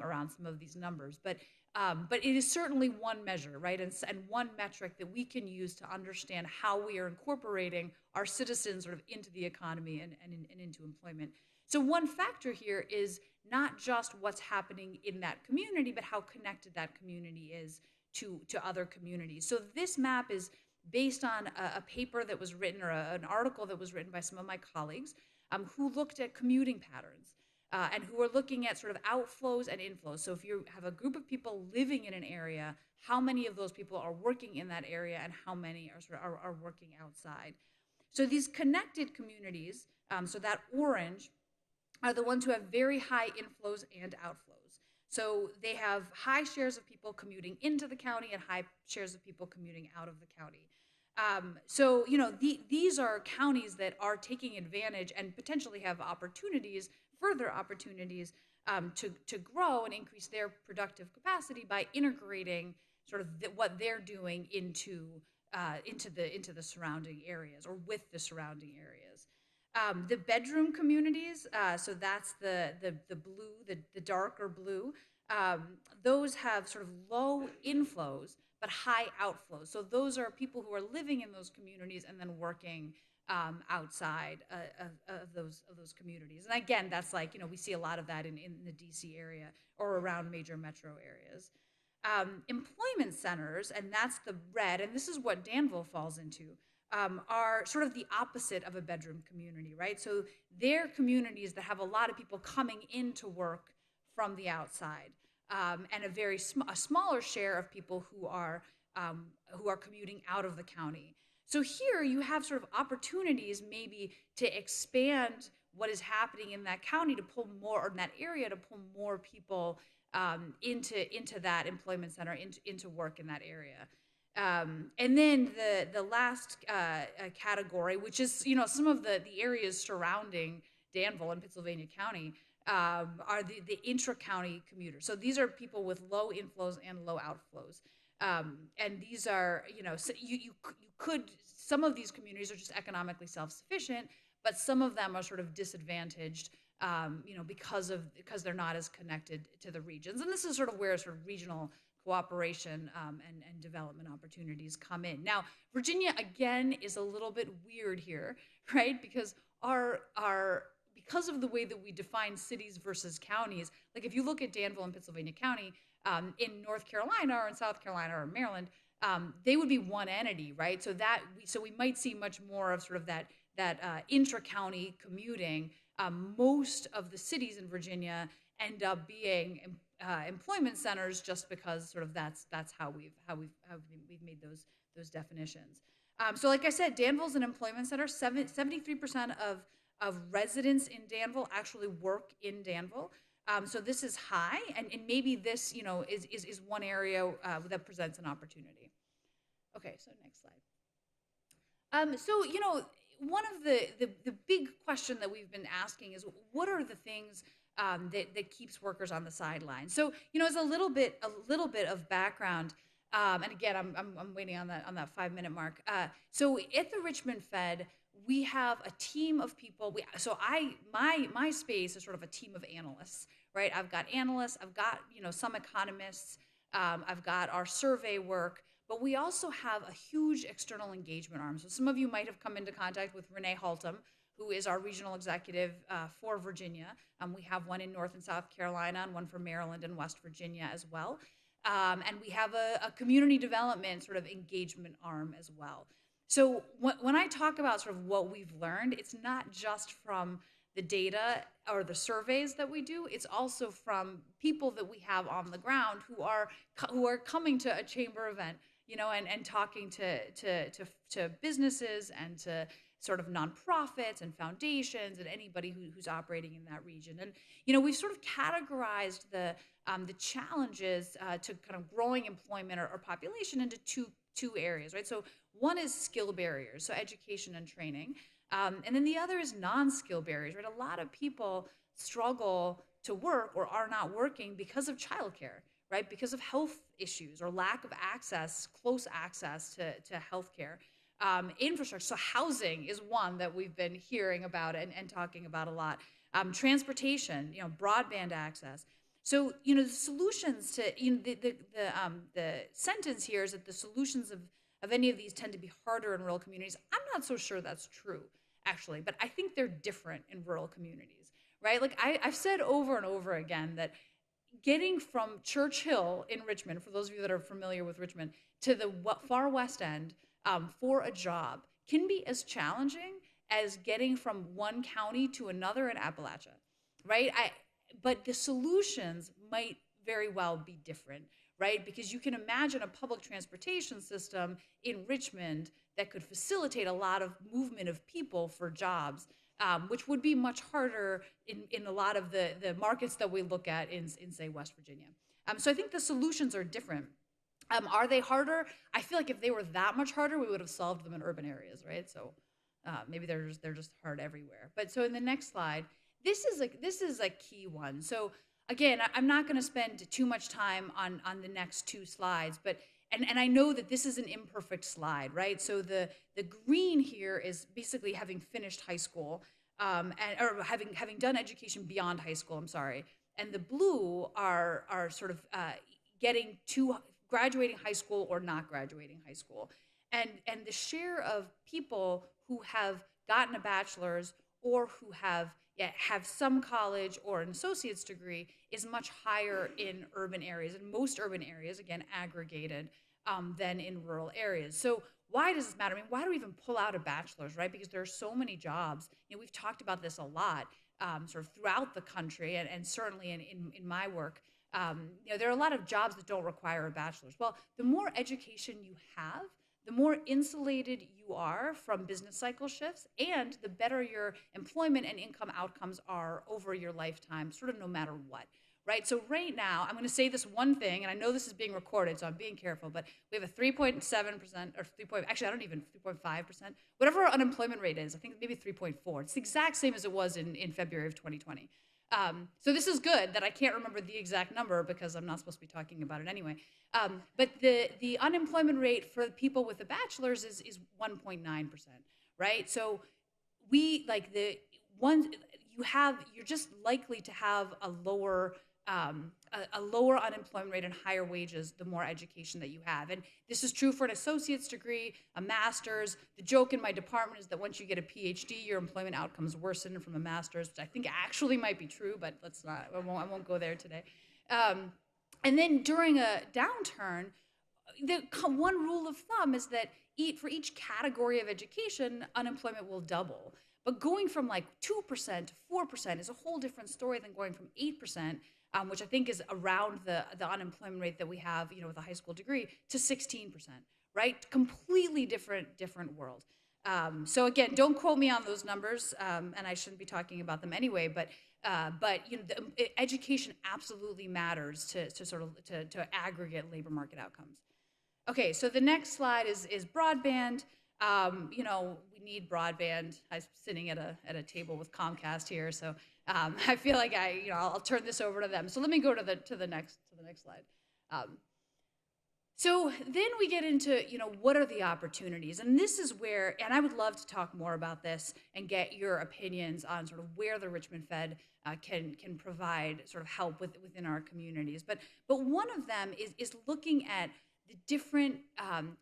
around some of these numbers. But it is certainly one measure, right? And one metric that we can use to understand how we are incorporating our citizens sort of into the economy and into employment. So one factor here is not just what's happening in that community, but how connected that community is to other communities. So this map is based on a paper that was written, or an article that was written by some of my colleagues who looked at commuting patterns and who are looking at sort of outflows and inflows. So if you have a group of people living in an area, how many of those people are working in that area and how many are working outside? So these connected communities, so that orange, are the ones who have very high inflows and outflows. So they have high shares of people commuting into the county and high shares of people commuting out of the county. So these are counties that are taking advantage and potentially have further opportunities to grow and increase their productive capacity by integrating sort of what they're doing into the surrounding areas or with the surrounding areas. The bedroom communities, so that's the blue, the darker blue. Those have sort of low inflows but high outflows. So those are people who are living in those communities and then working outside of those communities. And again, that's like, we see a lot of that in the DC area or around major metro areas. Employment centers, and that's the red, and this is what Danville falls into, are sort of the opposite of a bedroom community, right? So they're communities that have a lot of people coming into work from the outside, and a smaller share of people who are commuting out of the county. So here you have sort of opportunities maybe to expand what is happening in that county to pull more, or in that area to pull more people into that employment center, into work in that area. And then the last category, which is some of the areas surrounding Danville and Pittsylvania County, are the intra-county commuters. So these are people with low inflows and low outflows. And these are, so you could, some of these communities are just economically self-sufficient, but some of them are sort of disadvantaged, because they're not as connected to the regions. And this is sort of where sort of regional cooperation and development opportunities come in. Now, Virginia, again, is a little bit weird here, right? Because because of the way that we define cities versus counties, like if you look at Danville and Pittsylvania County, in North Carolina or in South Carolina or Maryland, they would be one entity, right? So we might see much more of sort of that intra-county commuting. Most of the cities in Virginia end up being employment centers, just because sort of that's how we've made those definitions. So like I said, Danville's an employment center. 73% of residents in Danville actually work in Danville. So this is high, and maybe this, is one area that presents an opportunity. Okay, so next slide. So, one of the big question that we've been asking is, what are the things that keeps workers on the sidelines? So, as a little bit of background, and again, I'm waiting on that 5-minute mark. So at the Richmond Fed, we have a team of people. My space is sort of a team of analysts, right? I've got analysts, I've got some economists, I've got our survey work, but we also have a huge external engagement arm. So some of you might have come into contact with Renee Haltom, who is our regional executive for Virginia. We have one in North and South Carolina, and one for Maryland and West Virginia as well. And we have a community development sort of engagement arm as well. So when I talk about sort of what we've learned, it's not just from the data or the surveys that we do, it's also from people that we have on the ground who are coming to a chamber event, and talking to businesses and to sort of nonprofits and foundations and anybody who's operating in that region. And we've sort of categorized the challenges to kind of growing employment or population into two areas, right? So one is skill barriers, so education and training, and then the other is non-skill barriers, right? A lot of people struggle to work or are not working because of childcare, right? Because of health issues or lack of access, close access to healthcare. Infrastructure, so housing is one that we've been hearing about and talking about a lot. Transportation, broadband access. So, the solutions to, the sentence here is that the solutions of any of these tend to be harder in rural communities. I'm not so sure that's true, actually, but I think they're different in rural communities, right? Like I've said over and over again that getting from Church Hill in Richmond, for those of you that are familiar with Richmond, to the far west end for a job can be as challenging as getting from one county to another in Appalachia, right? But the solutions might very well be different, right? Because you can imagine a public transportation system in Richmond that could facilitate a lot of movement of people for jobs, which would be much harder in a lot of the markets that we look at in say, West Virginia. So I think the solutions are different. Are they harder? I feel like if they were that much harder, we would have solved them in urban areas, right? So maybe they're just hard everywhere. But so in the next slide, this is a key one. So again, I'm not going to spend too much time on the next two slides, but and I know that this is an imperfect slide, right? So the green here is basically having finished high school, or having done education beyond high school. I'm sorry, and the blue are sort of getting to graduating high school or not graduating high school, and the share of people who have gotten a bachelor's or who have some college or an associate's degree is much higher in urban areas, in most urban areas, again aggregated, than in rural areas. So why does this matter? I mean, why do we even pull out a bachelor's, right? Because there are so many jobs. You know, we've talked about this a lot, sort of throughout the country, and certainly in my work. You know, there are a lot of jobs that don't require a bachelor's. Well, the more education you have, the more insulated you are from business cycle shifts, and the better your employment and income outcomes are over your lifetime, sort of no matter what, right? So right now, I'm going to say this one thing, and I know this is being recorded, so I'm being careful, but we have a 3.7% or 3.5%, whatever our unemployment rate is. I think maybe 3.4. It's the exact same as it was in February of 2020. So this is good that I can't remember the exact number because I'm not supposed to be talking about it anyway. But the unemployment rate for people with a bachelor's is 1.9%, right? So you're just likely to have a lower unemployment rate and higher wages the more education that you have. And this is true for an associate's degree, a master's. The joke in my department is that once you get a PhD, your employment outcomes worsen from a master's, which I think actually might be true, but let's not, I won't go there today. And then during a downturn, the one rule of thumb is that for each category of education, unemployment will double. But going from like 2% to 4% is a whole different story than going from 8%, which I think is around the unemployment rate that we have, you know, with a high school degree, to 16%, right? Completely different world. So again, don't quote me on those numbers, and I shouldn't be talking about them anyway. But you know, education absolutely matters to aggregate labor market outcomes. Okay, so the next slide is broadband. You know, we need broadband. I'm sitting at a table with Comcast here, so I feel like I'll turn this over to them. So let me go to the next slide. So then we get into, you know, what are the opportunities? And this is where, and I would love to talk more about this and get your opinions on sort of where the Richmond Fed can provide sort of help within our communities. But one of them is looking at the different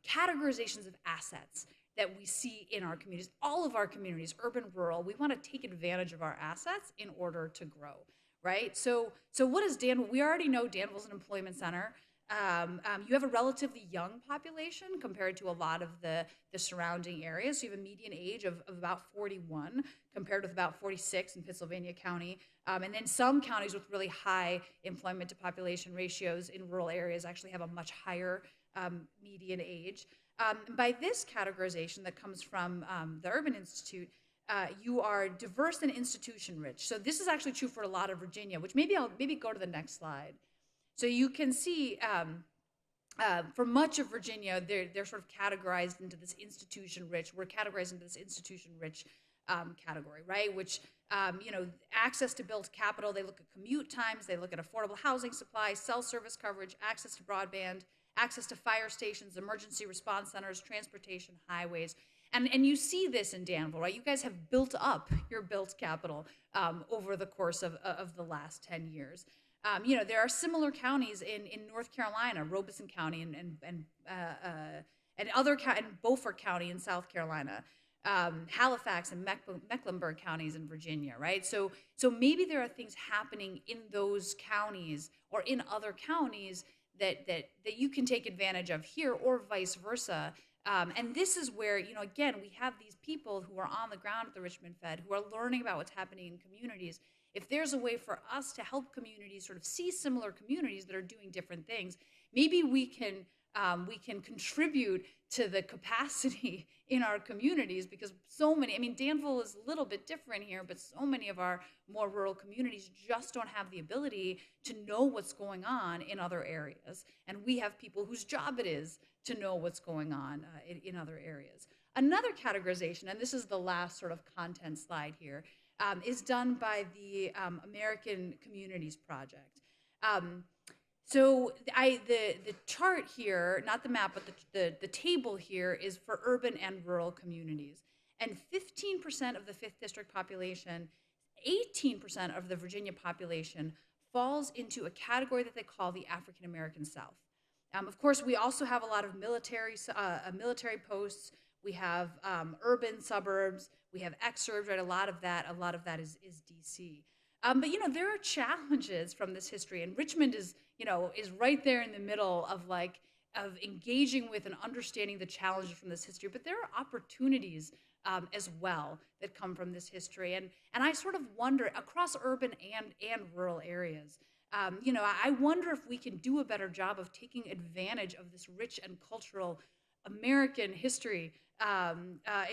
categorizations of assets that we see in our communities, all of our communities, urban, rural. We want to take advantage of our assets in order to grow, right? So what is Danville? We already know Danville's an employment center. You have a relatively young population compared to a lot of the surrounding areas. So you have a median age of about 41 compared with about 46 in Pittsylvania County. And then some counties with really high employment to population ratios in rural areas actually have a much higher median age. By this categorization that comes from the Urban Institute, you are diverse and institution rich. So this is actually true for a lot of Virginia, which maybe go to the next slide. So you can see for much of Virginia, they're sort of categorized into this institution rich. We're categorized into this institution rich category, right? Which, you know, access to built capital, they look at commute times, they look at affordable housing supply, cell service coverage, access to broadband, access to fire stations, emergency response centers, transportation, highways. And you see this in Danville, right? You guys have built up your built capital over the course of the last 10 years. You know, there are similar counties in North Carolina, Robeson County and Beaufort County in South Carolina, Halifax and Mecklenburg counties in Virginia, right? So maybe there are things happening in those counties or in other counties that you can take advantage of here, or vice versa. And this is where, you know, again, we have these people who are on the ground at the Richmond Fed who are learning about what's happening in communities. If there's a way for us to help communities sort of see similar communities that are doing different things, maybe we can contribute to the capacity in our communities, because so many, I mean, Danville is a little bit different here, but so many of our more rural communities just don't have the ability to know what's going on in other areas. And we have people whose job it is to know what's going on in other areas. Another categorization, and this is the last sort of content slide here, is done by the American Communities Project. So the chart here, not the map, but the table here is for urban and rural communities. and 15% of the 5th District population, 18% of the Virginia population falls into a category that they call the African American South. Of course, we also have a lot of military posts. We have urban suburbs. We have exurbs, right? A lot of that is DC. But there are challenges from this history, and Richmond is right there in the middle of engaging with and understanding the challenges from this history. But there are opportunities as well that come from this history, and I sort of wonder across urban and rural areas. I wonder if we can do a better job of taking advantage of this rich and cultural American history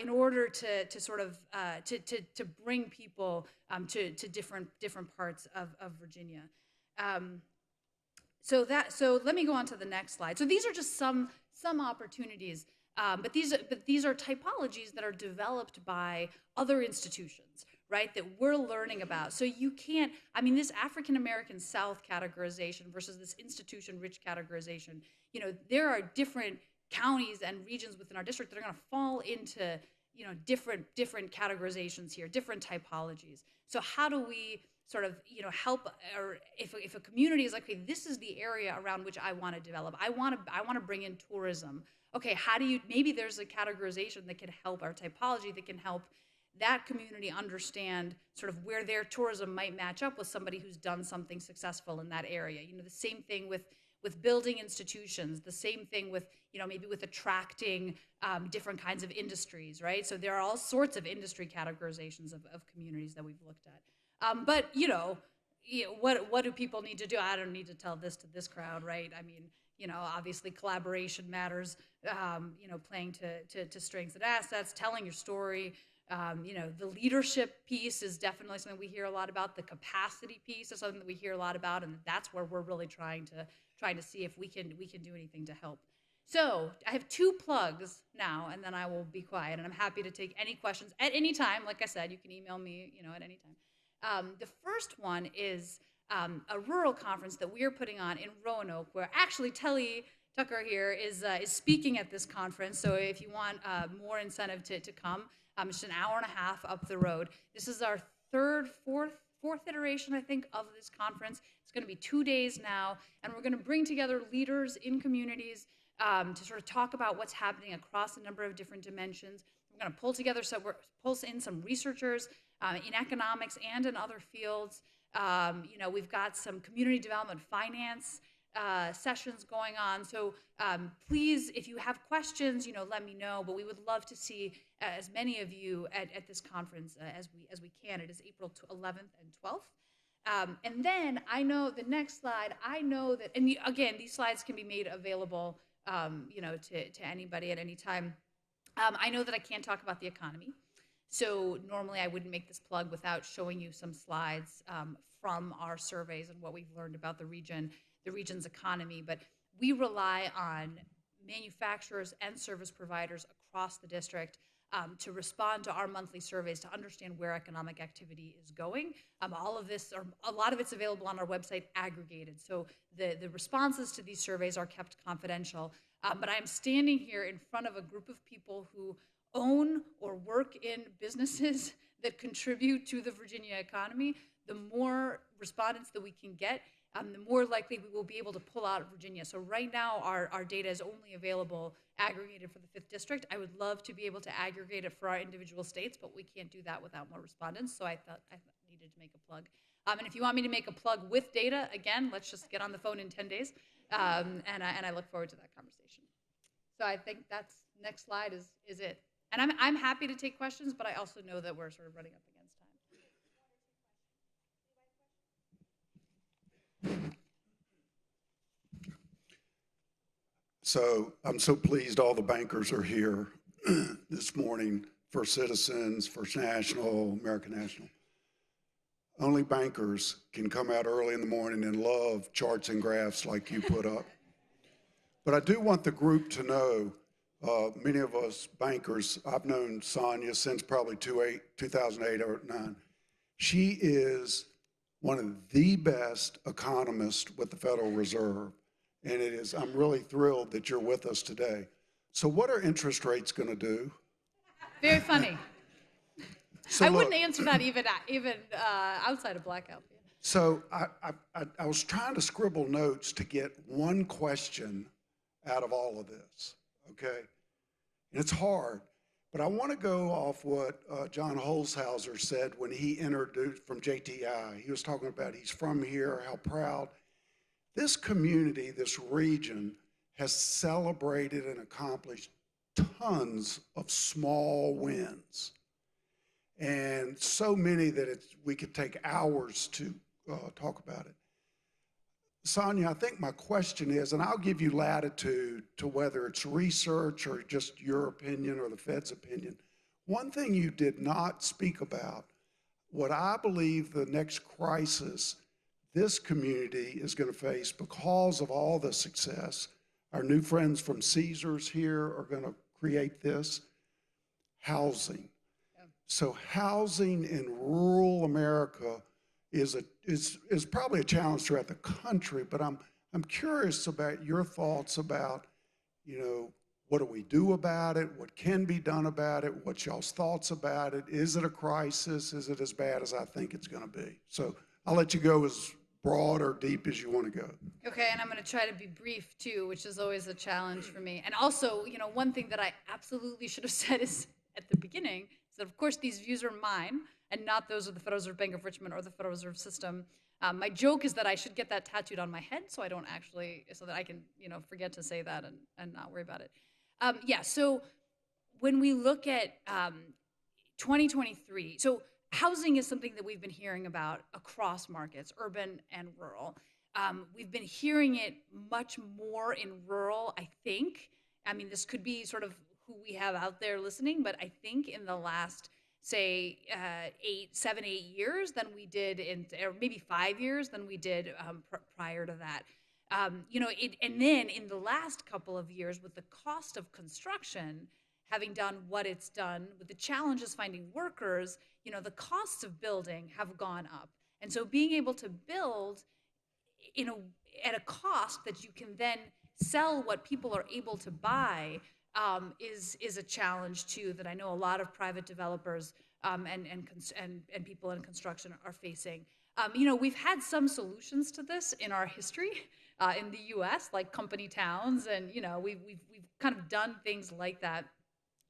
in order to sort of to bring people to different parts of Virginia. So let me go on to the next slide. So these are just some opportunities, but these are typologies that are developed by other institutions, right, that we're learning about. So you can't, this African American South categorization versus this institution-rich categorization, there are different counties and regions within our district that are going to fall into, different categorizations here, different typologies. So how do we sort of, help, or if a community is like, okay, this is the area around which I want to develop. I want to bring in tourism. Okay, maybe there's a categorization that can help our typology, that can help that community understand sort of where their tourism might match up with somebody who's done something successful in that area. The same thing with building institutions, the same thing with, maybe with attracting different kinds of industries, right? So there are all sorts of industry categorizations of communities that we've looked at. But, what do people need to do? I don't need to tell this to this crowd, right? Obviously collaboration matters, playing to strengths and assets, telling your story. The leadership piece is definitely something we hear a lot about. The capacity piece is something that we hear a lot about, and that's where we're really trying to see if we can do anything to help. So I have 2 plugs now, and then I will be quiet, and I'm happy to take any questions at any time. Like I said, you can email me, at any time. The first one is a rural conference that we are putting on in Roanoke, where actually Telly Tucker here is speaking at this conference. So if you want more incentive to come, it's an hour and a half up the road. This is our fourth iteration, I think, of this conference. It's going to be 2 days now, and we're going to bring together leaders in communities to sort of talk about what's happening across a number of different dimensions. We're going to pull in some researchers in economics and in other fields. We've got some community development finance sessions going on. So please, if you have questions, let me know. But we would love to see as many of you at this conference as we can. It is April 11th and 12th. And then I know the next slide. I know that, and again, these slides can be made available, to anybody at any time. I know that I can't talk about the economy. So normally I wouldn't make this plug without showing you some slides from our surveys and what we've learned about the region's economy. But we rely on manufacturers and service providers across the district to respond to our monthly surveys to understand where economic activity is going. All of this, or a lot of it's available on our website aggregated. So the responses to these surveys are kept confidential. But I'm standing here in front of a group of people who own or work in businesses that contribute to the Virginia economy. The more respondents that we can get, the more likely we will be able to pull out Virginia. So right now, our data is only available aggregated for the 5th District. I would love to be able to aggregate it for our individual states, but we can't do that without more respondents. So I thought I needed to make a plug. And if you want me to make a plug with data, again, let's just get on the phone in 10 days. And I look forward to that conversation. So I think that's next slide is it. And I'm happy to take questions, but I also know that we're sort of running up against time. So I'm so pleased all the bankers are here this morning. First Citizens, First National, American National. Only bankers can come out early in the morning and love charts and graphs like you put up. But I do want the group to know, many of us bankers, I've known Sonia since probably 2008 or 2009. She is one of the best economists with the Federal Reserve. And I'm really thrilled that you're with us today. So what are interest rates going to do? Very funny. So I look, wouldn't answer that even outside of blackout. So I was trying to scribble notes to get one question out of all of this, okay? And it's hard, but I want to go off what John Holzhauser said when he introduced from JTI. He was talking about he's from here, how proud. This community, this region, has celebrated and accomplished tons of small wins. And so many that we could take hours to talk about it. Sonia, I think my question is, and I'll give you latitude to whether it's research or just your opinion or the Fed's opinion. One thing you did not speak about, what I believe the next crisis this community is going to face because of all the success. Our new friends from Caesars here are going to create this, housing. So housing in rural America is probably a challenge throughout the country, but I'm curious about your thoughts about, what do we do about it? What can be done about it? What's y'all's thoughts about it? Is it a crisis? Is it as bad as I think it's going to be? So I'll let you go as broad or deep as you want to go. Okay, and I'm going to try to be brief too, which is always a challenge for me. And also, one thing that I absolutely should have said is at the beginning is that, of course, these views are mine and not those of the Federal Reserve Bank of Richmond or the Federal Reserve System. My joke is that I should get that tattooed on my head so I don't so that I can, forget to say that and not worry about it. So when we look at 2023, so housing is something that we've been hearing about across markets, urban and rural. We've been hearing it much more in rural, I think. I mean, this could be sort of who we have out there listening, but I think in the last, say, 7, 8 years than we did or maybe 5 years than we did prior to that. And then in the last couple of years, with the cost of construction having done what it's done, with the challenges finding workers, the costs of building have gone up. And so being able to build at a cost that you can then sell what people are able to buy is a challenge too that I know a lot of private developers and people in construction are facing. We've had some solutions to this in our history in the U.S., like company towns, and we've kind of done things like that.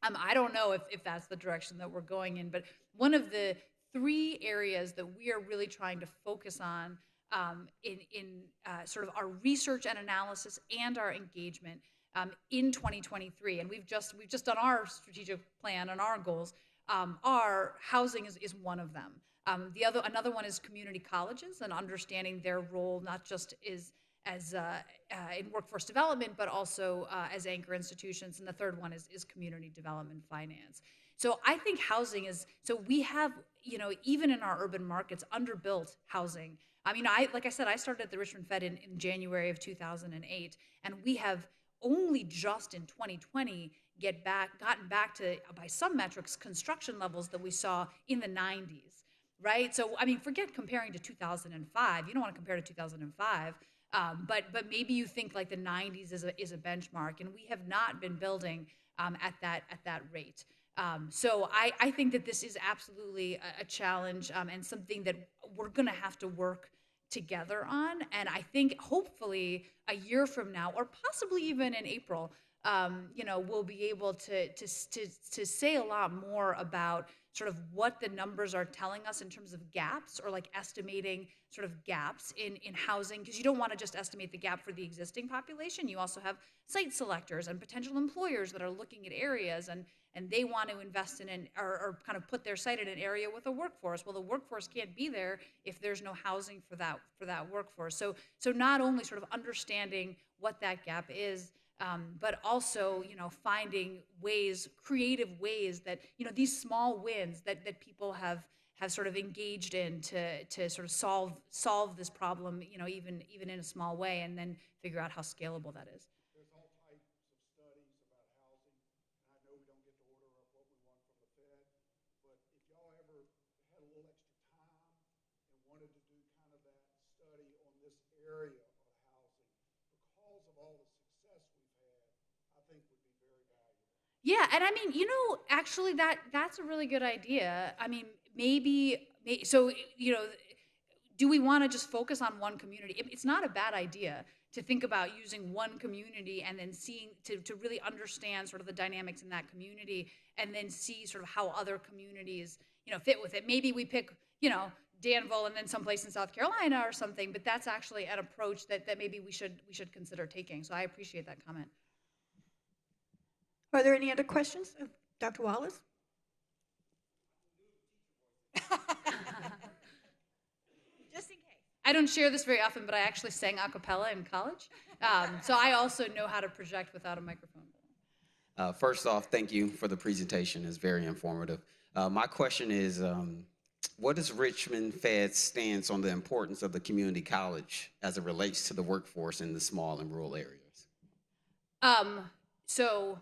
I don't know if that's the direction that we're going in, but one of the 3 areas that we are really trying to focus on in sort of our research and analysis and our engagement in 2023, and we've just done our strategic plan and our goals. Our housing is one of them. Another one is community colleges and understanding their role, not just in workforce development, but also as anchor institutions. And the third one is community development finance. So I think housing we have, even in our urban markets, underbuilt housing. I mean, like I said, I started at the Richmond Fed in January of 2008, and we have only just in 2020 gotten back to, by some metrics, construction levels that we saw in the 90s, right? So, I mean, forget comparing to 2005. You don't want to compare to 2005. But maybe you think like the 90s is a benchmark, and we have not been building at that rate. So I think that this is absolutely a challenge and something that we're going to have to work together on. And I think hopefully a year from now, or possibly even in April, we'll be able to say a lot more about sort of what the numbers are telling us in terms of gaps, or like estimating sort of gaps in housing, because you don't want to just estimate the gap for the existing population. You also have site selectors and potential employers that are looking at areas and they want to invest in or kind of put their site in an area with a workforce. Well, the workforce can't be there if there's no housing for that workforce. So not only sort of understanding what that gap is, but also, finding creative ways that, these small wins that people have sort of engaged in to sort of solve this problem, even in a small way, and then figure out how scalable that is. There's all types of studies about housing, and I know we don't get to order up what we want from the Fed, but if y'all ever had a little extra time and wanted to do kind of that study on this area of housing, because of all the success we've had, I think would be very valuable. Yeah, and I mean, actually, that's a really good idea. I mean, so do we want to just focus on one community? It's not a bad idea to think about using one community and then seeing to really understand sort of the dynamics in that community, and then see sort of how other communities fit with it. Maybe we pick Danville and then someplace in South Carolina or something, but that's actually an approach that maybe we should consider taking. So I appreciate that comment. Are there any other questions of Dr. Wallace? Just in case. I don't share this very often, but I actually sang a cappella in college. So I also know how to project without a microphone. First off, thank you for the presentation. It's very informative. My question is, what is Richmond Fed's stance on the importance of the community college as it relates to the workforce in the small and rural areas? So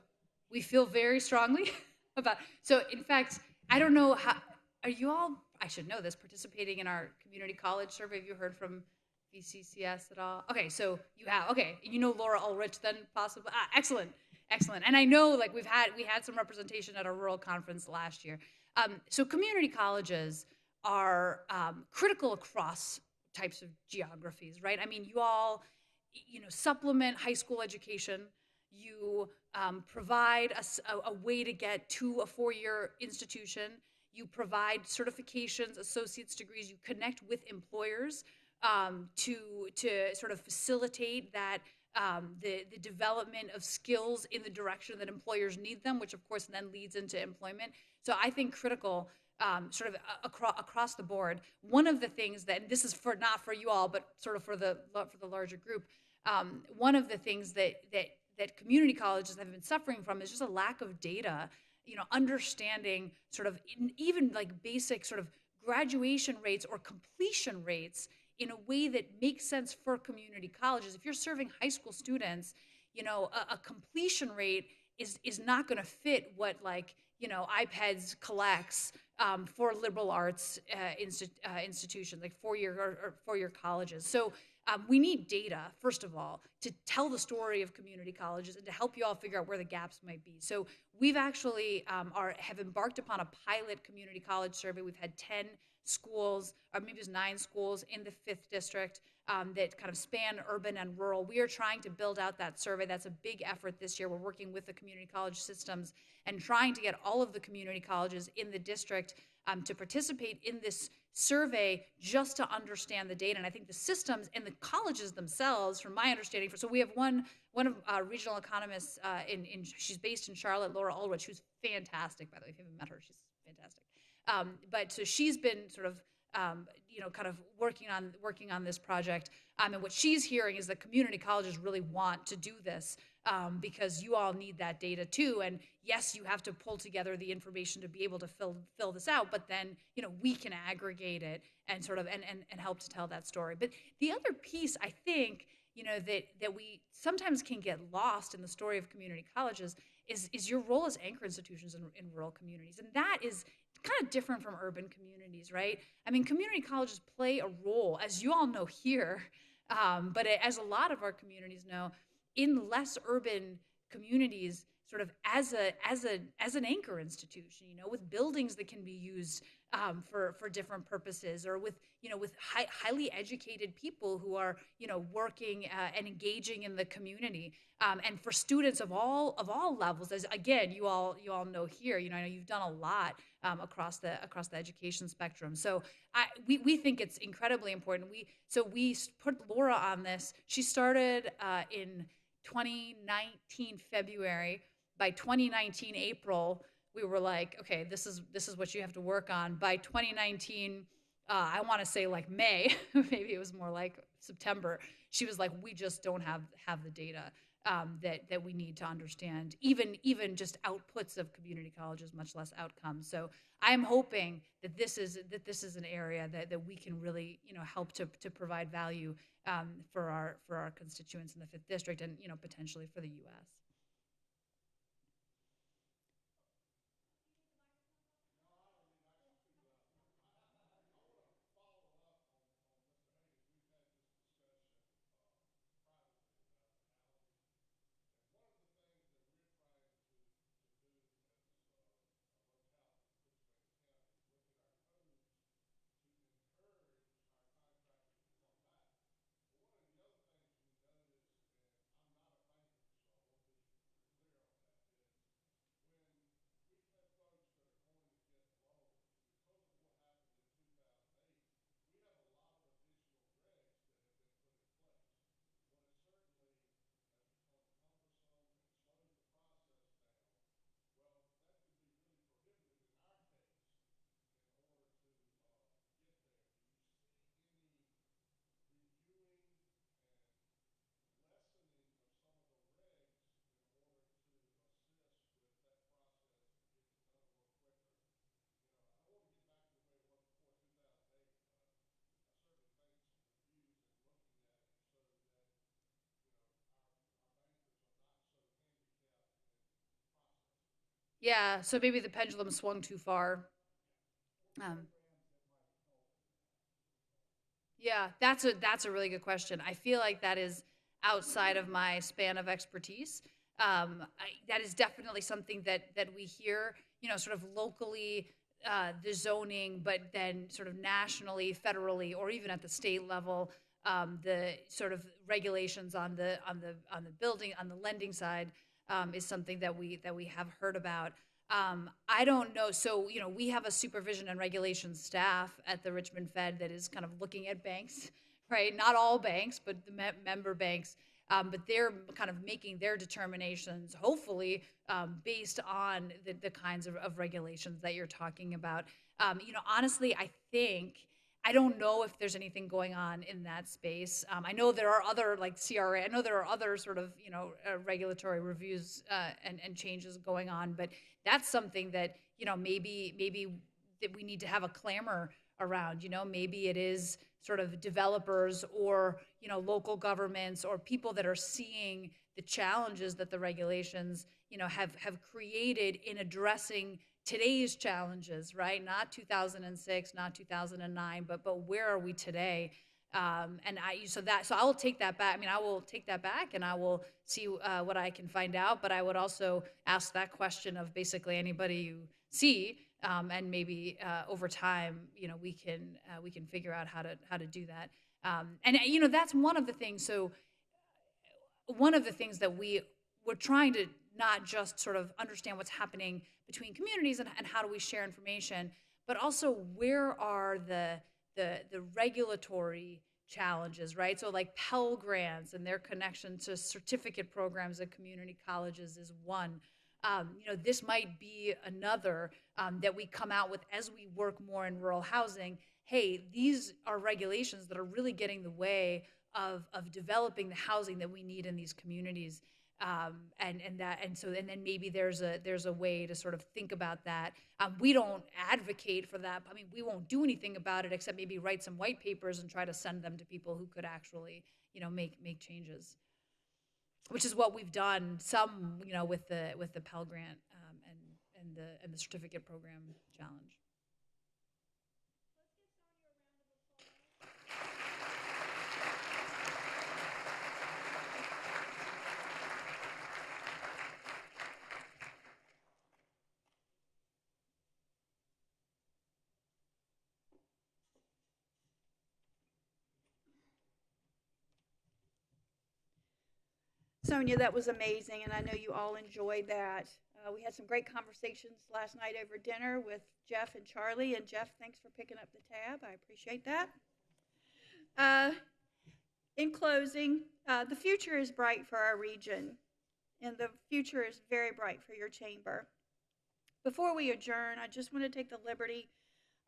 we feel very strongly so in fact, I don't know are you all, I should know this, participating in our community college survey? Have you heard from VCCS at all? Okay, so you have, okay, Laura Ulrich then possibly, excellent. And I know we had some representation at a rural conference last year. So community colleges are critical across types of geographies, right? I mean, you all, supplement high school education. You provide a way to get to a 4-year institution. You provide certifications, associate's degrees. You connect with employers to sort of facilitate that the development of skills in the direction that employers need them, which of course then leads into employment. So I think critical sort of across the board. One of the things that, this is not for you all, but sort of for the larger group, one of the things that community colleges have been suffering from is just a lack of data, understanding sort of even basic sort of graduation rates or completion rates in a way that makes sense for community colleges. If you're serving high school students, a completion rate is not going to fit what IPEDS collects for liberal arts institutions, like 4-year colleges. So we need data, first of all, to tell the story of community colleges and to help you all figure out where the gaps might be. So we've actually have embarked upon a pilot community college survey. We've had 10 schools, or maybe it's 9 schools in the 5th district that kind of span urban and rural. We are trying to build out that survey. That's a big effort this year. We're working with the community college systems and trying to get all of the community colleges in the district to participate in this survey just to understand the data. And I think the systems and the colleges themselves, from my understanding, so we have one of regional economists, she's based in Charlotte, Laura Ulrich, who's fantastic, by the way. If you haven't met her, she's fantastic. But so she's been sort of, kind of working on this project. And what she's hearing is that community colleges really want to do this because you all need that data too. And yes, you have to pull together the information to be able to fill this out, but then, we can aggregate it and sort of, and help to tell that story. But the other piece, I think, that we sometimes can get lost in the story of community colleges is your role as anchor institutions in rural communities. And that is kind of different from urban communities, right? I mean, community colleges play a role, as you all know here, but as a lot of our communities know, in less urban communities, sort of as an anchor institution, with buildings that can be used for different purposes, or with highly educated people who are working and engaging in the community, and for students of all levels. As again, you all know here, I know you've done a lot across the education spectrum. So we think it's incredibly important. We put Laura on this. She started in 2019 February. By 2019 April, we were like, okay, this is what you have to work on. By 2019, I want to say May, maybe it was more like September, she was like, we just don't have the data that we need to understand, even just outputs of community colleges, much less outcomes. So I'm hoping that this is an area that we can really help to provide value for our constituents in the 5th district, and potentially for the U.S. Yeah, so maybe the pendulum swung too far. Um, yeah, that's a really good question. I feel like that is outside of my span of expertise. That is definitely something that we hear, sort of locally, the zoning, but then sort of nationally, federally, or even at the state level, the sort of regulations on the building on the lending side is something that we have heard about. I don't know. So, we have a supervision and regulation staff at the Richmond Fed that is kind of looking at banks, right? Not all banks, but the member banks. But they're kind of making their determinations, hopefully, based on the kinds of regulations that you're talking about. Honestly, I don't know if there's anything going on in that space. I know there are other like CRA. I know there are other sort of regulatory reviews and changes going on, but that's something that maybe that we need to have a clamor around. Maybe it is sort of developers or local governments or people that are seeing the challenges that the regulations have created in addressing today's challenges, right? Not 2006, not 2009, but where are we today? So I will take that back. I mean, I will take that back, and I will see what I can find out. But I would also ask that question of basically anybody you see, and maybe over time, we can figure out how to do that. And that's one of the things. So one of the things that we're trying to not just sort of understand what's happening between communities and how do we share information, but also where are the regulatory challenges, right? So like Pell Grants and their connection to certificate programs at community colleges is one. This might be another that we come out with as we work more in rural housing. Hey, these are regulations that are really getting in the way of developing the housing that we need in these communities. And then maybe there's a way to sort of think about that. We don't advocate for that. I mean, we won't do anything about it except maybe write some white papers and try to send them to people who could actually, make changes. Which is what we've done. Some, with the Pell Grant and the certificate program challenge. Sonia, that was amazing, and I know you all enjoyed that. We had some great conversations last night over dinner with Jeff and Charlie. And Jeff, thanks for picking up the tab. I appreciate that. In closing, the future is bright for our region, and the future is very bright for your chamber. Before we adjourn, I just want to take the liberty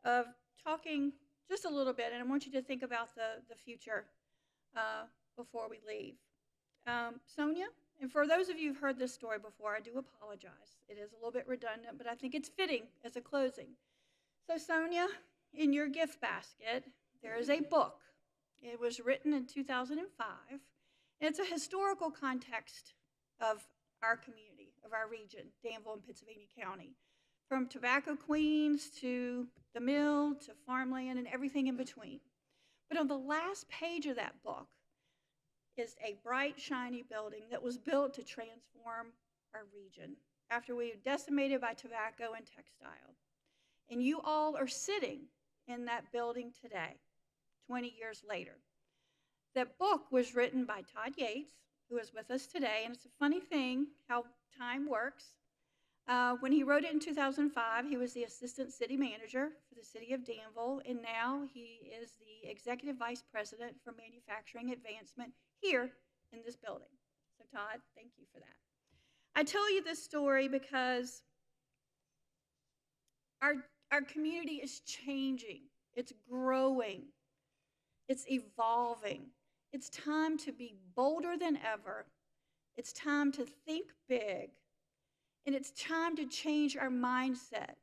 of talking just a little bit, and I want you to think about the future before we leave. Sonia, and for those of you who've heard this story before, I do apologize. It is a little bit redundant, but I think it's fitting as a closing. So Sonia, in your gift basket, there is a book. It was written in 2005, and it's a historical context of our community, of our region, Danville and Pittsylvania County, from tobacco queens to the mill to farmland and everything in between. But on the last page of that book is a bright, shiny building that was built to transform our region after we were decimated by tobacco and textile. And you all are sitting in that building today, 20 years later. That book was written by Todd Yates, who is with us today, and it's a funny thing how time works. When he wrote it in 2005, he was the assistant city manager for the city of Danville, and now he is the executive vice president for manufacturing advancement here in this building. So Todd, thank you for that. I tell you this story because our community is changing. It's growing. It's evolving. It's time to be bolder than ever. It's time to think big. And it's time to change our mindset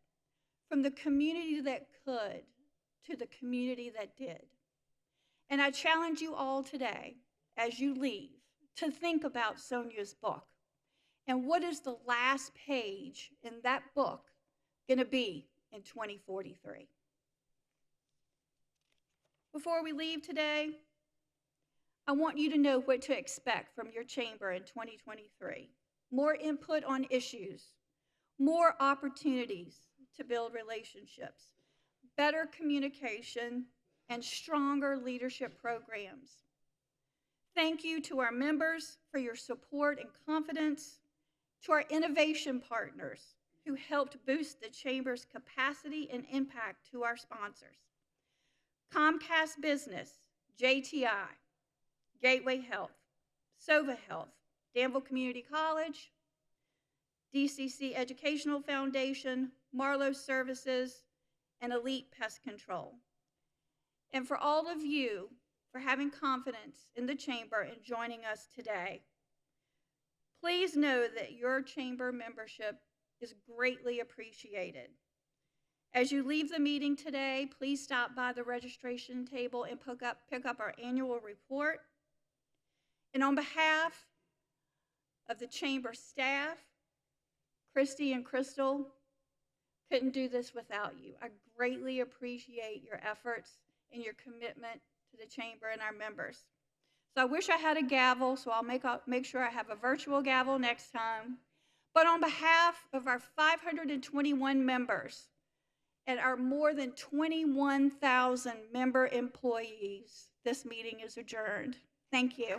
from the community that could to the community that did. And I challenge you all today, as you leave, to think about Sonia's book And what is the last page in that book going to be in 2043? Before we leave today, I want you to know what to expect from your chamber in 2023. More input on issues, more opportunities to build relationships, better communication, and stronger leadership programs. Thank you to our members for your support and confidence, to our innovation partners who helped boost the Chamber's capacity and impact, to our sponsors, Comcast Business, JTI, Gateway Health, Sova Health, Danville Community College, DCC Educational Foundation, Marlowe Services, and Elite Pest Control. And for all of you for having confidence in the Chamber and joining us today. Please know that your Chamber membership is greatly appreciated. As you leave the meeting today, please stop by the registration table and pick up our annual report. And on behalf of the Chamber staff, Christy and Crystal, couldn't do this without you. I greatly appreciate your efforts and your commitment to the Chamber and our members. So I wish I had a gavel, so I'll make sure I have a virtual gavel next time. But on behalf of our 521 members and our more than 21,000 member employees, this meeting is adjourned. Thank you.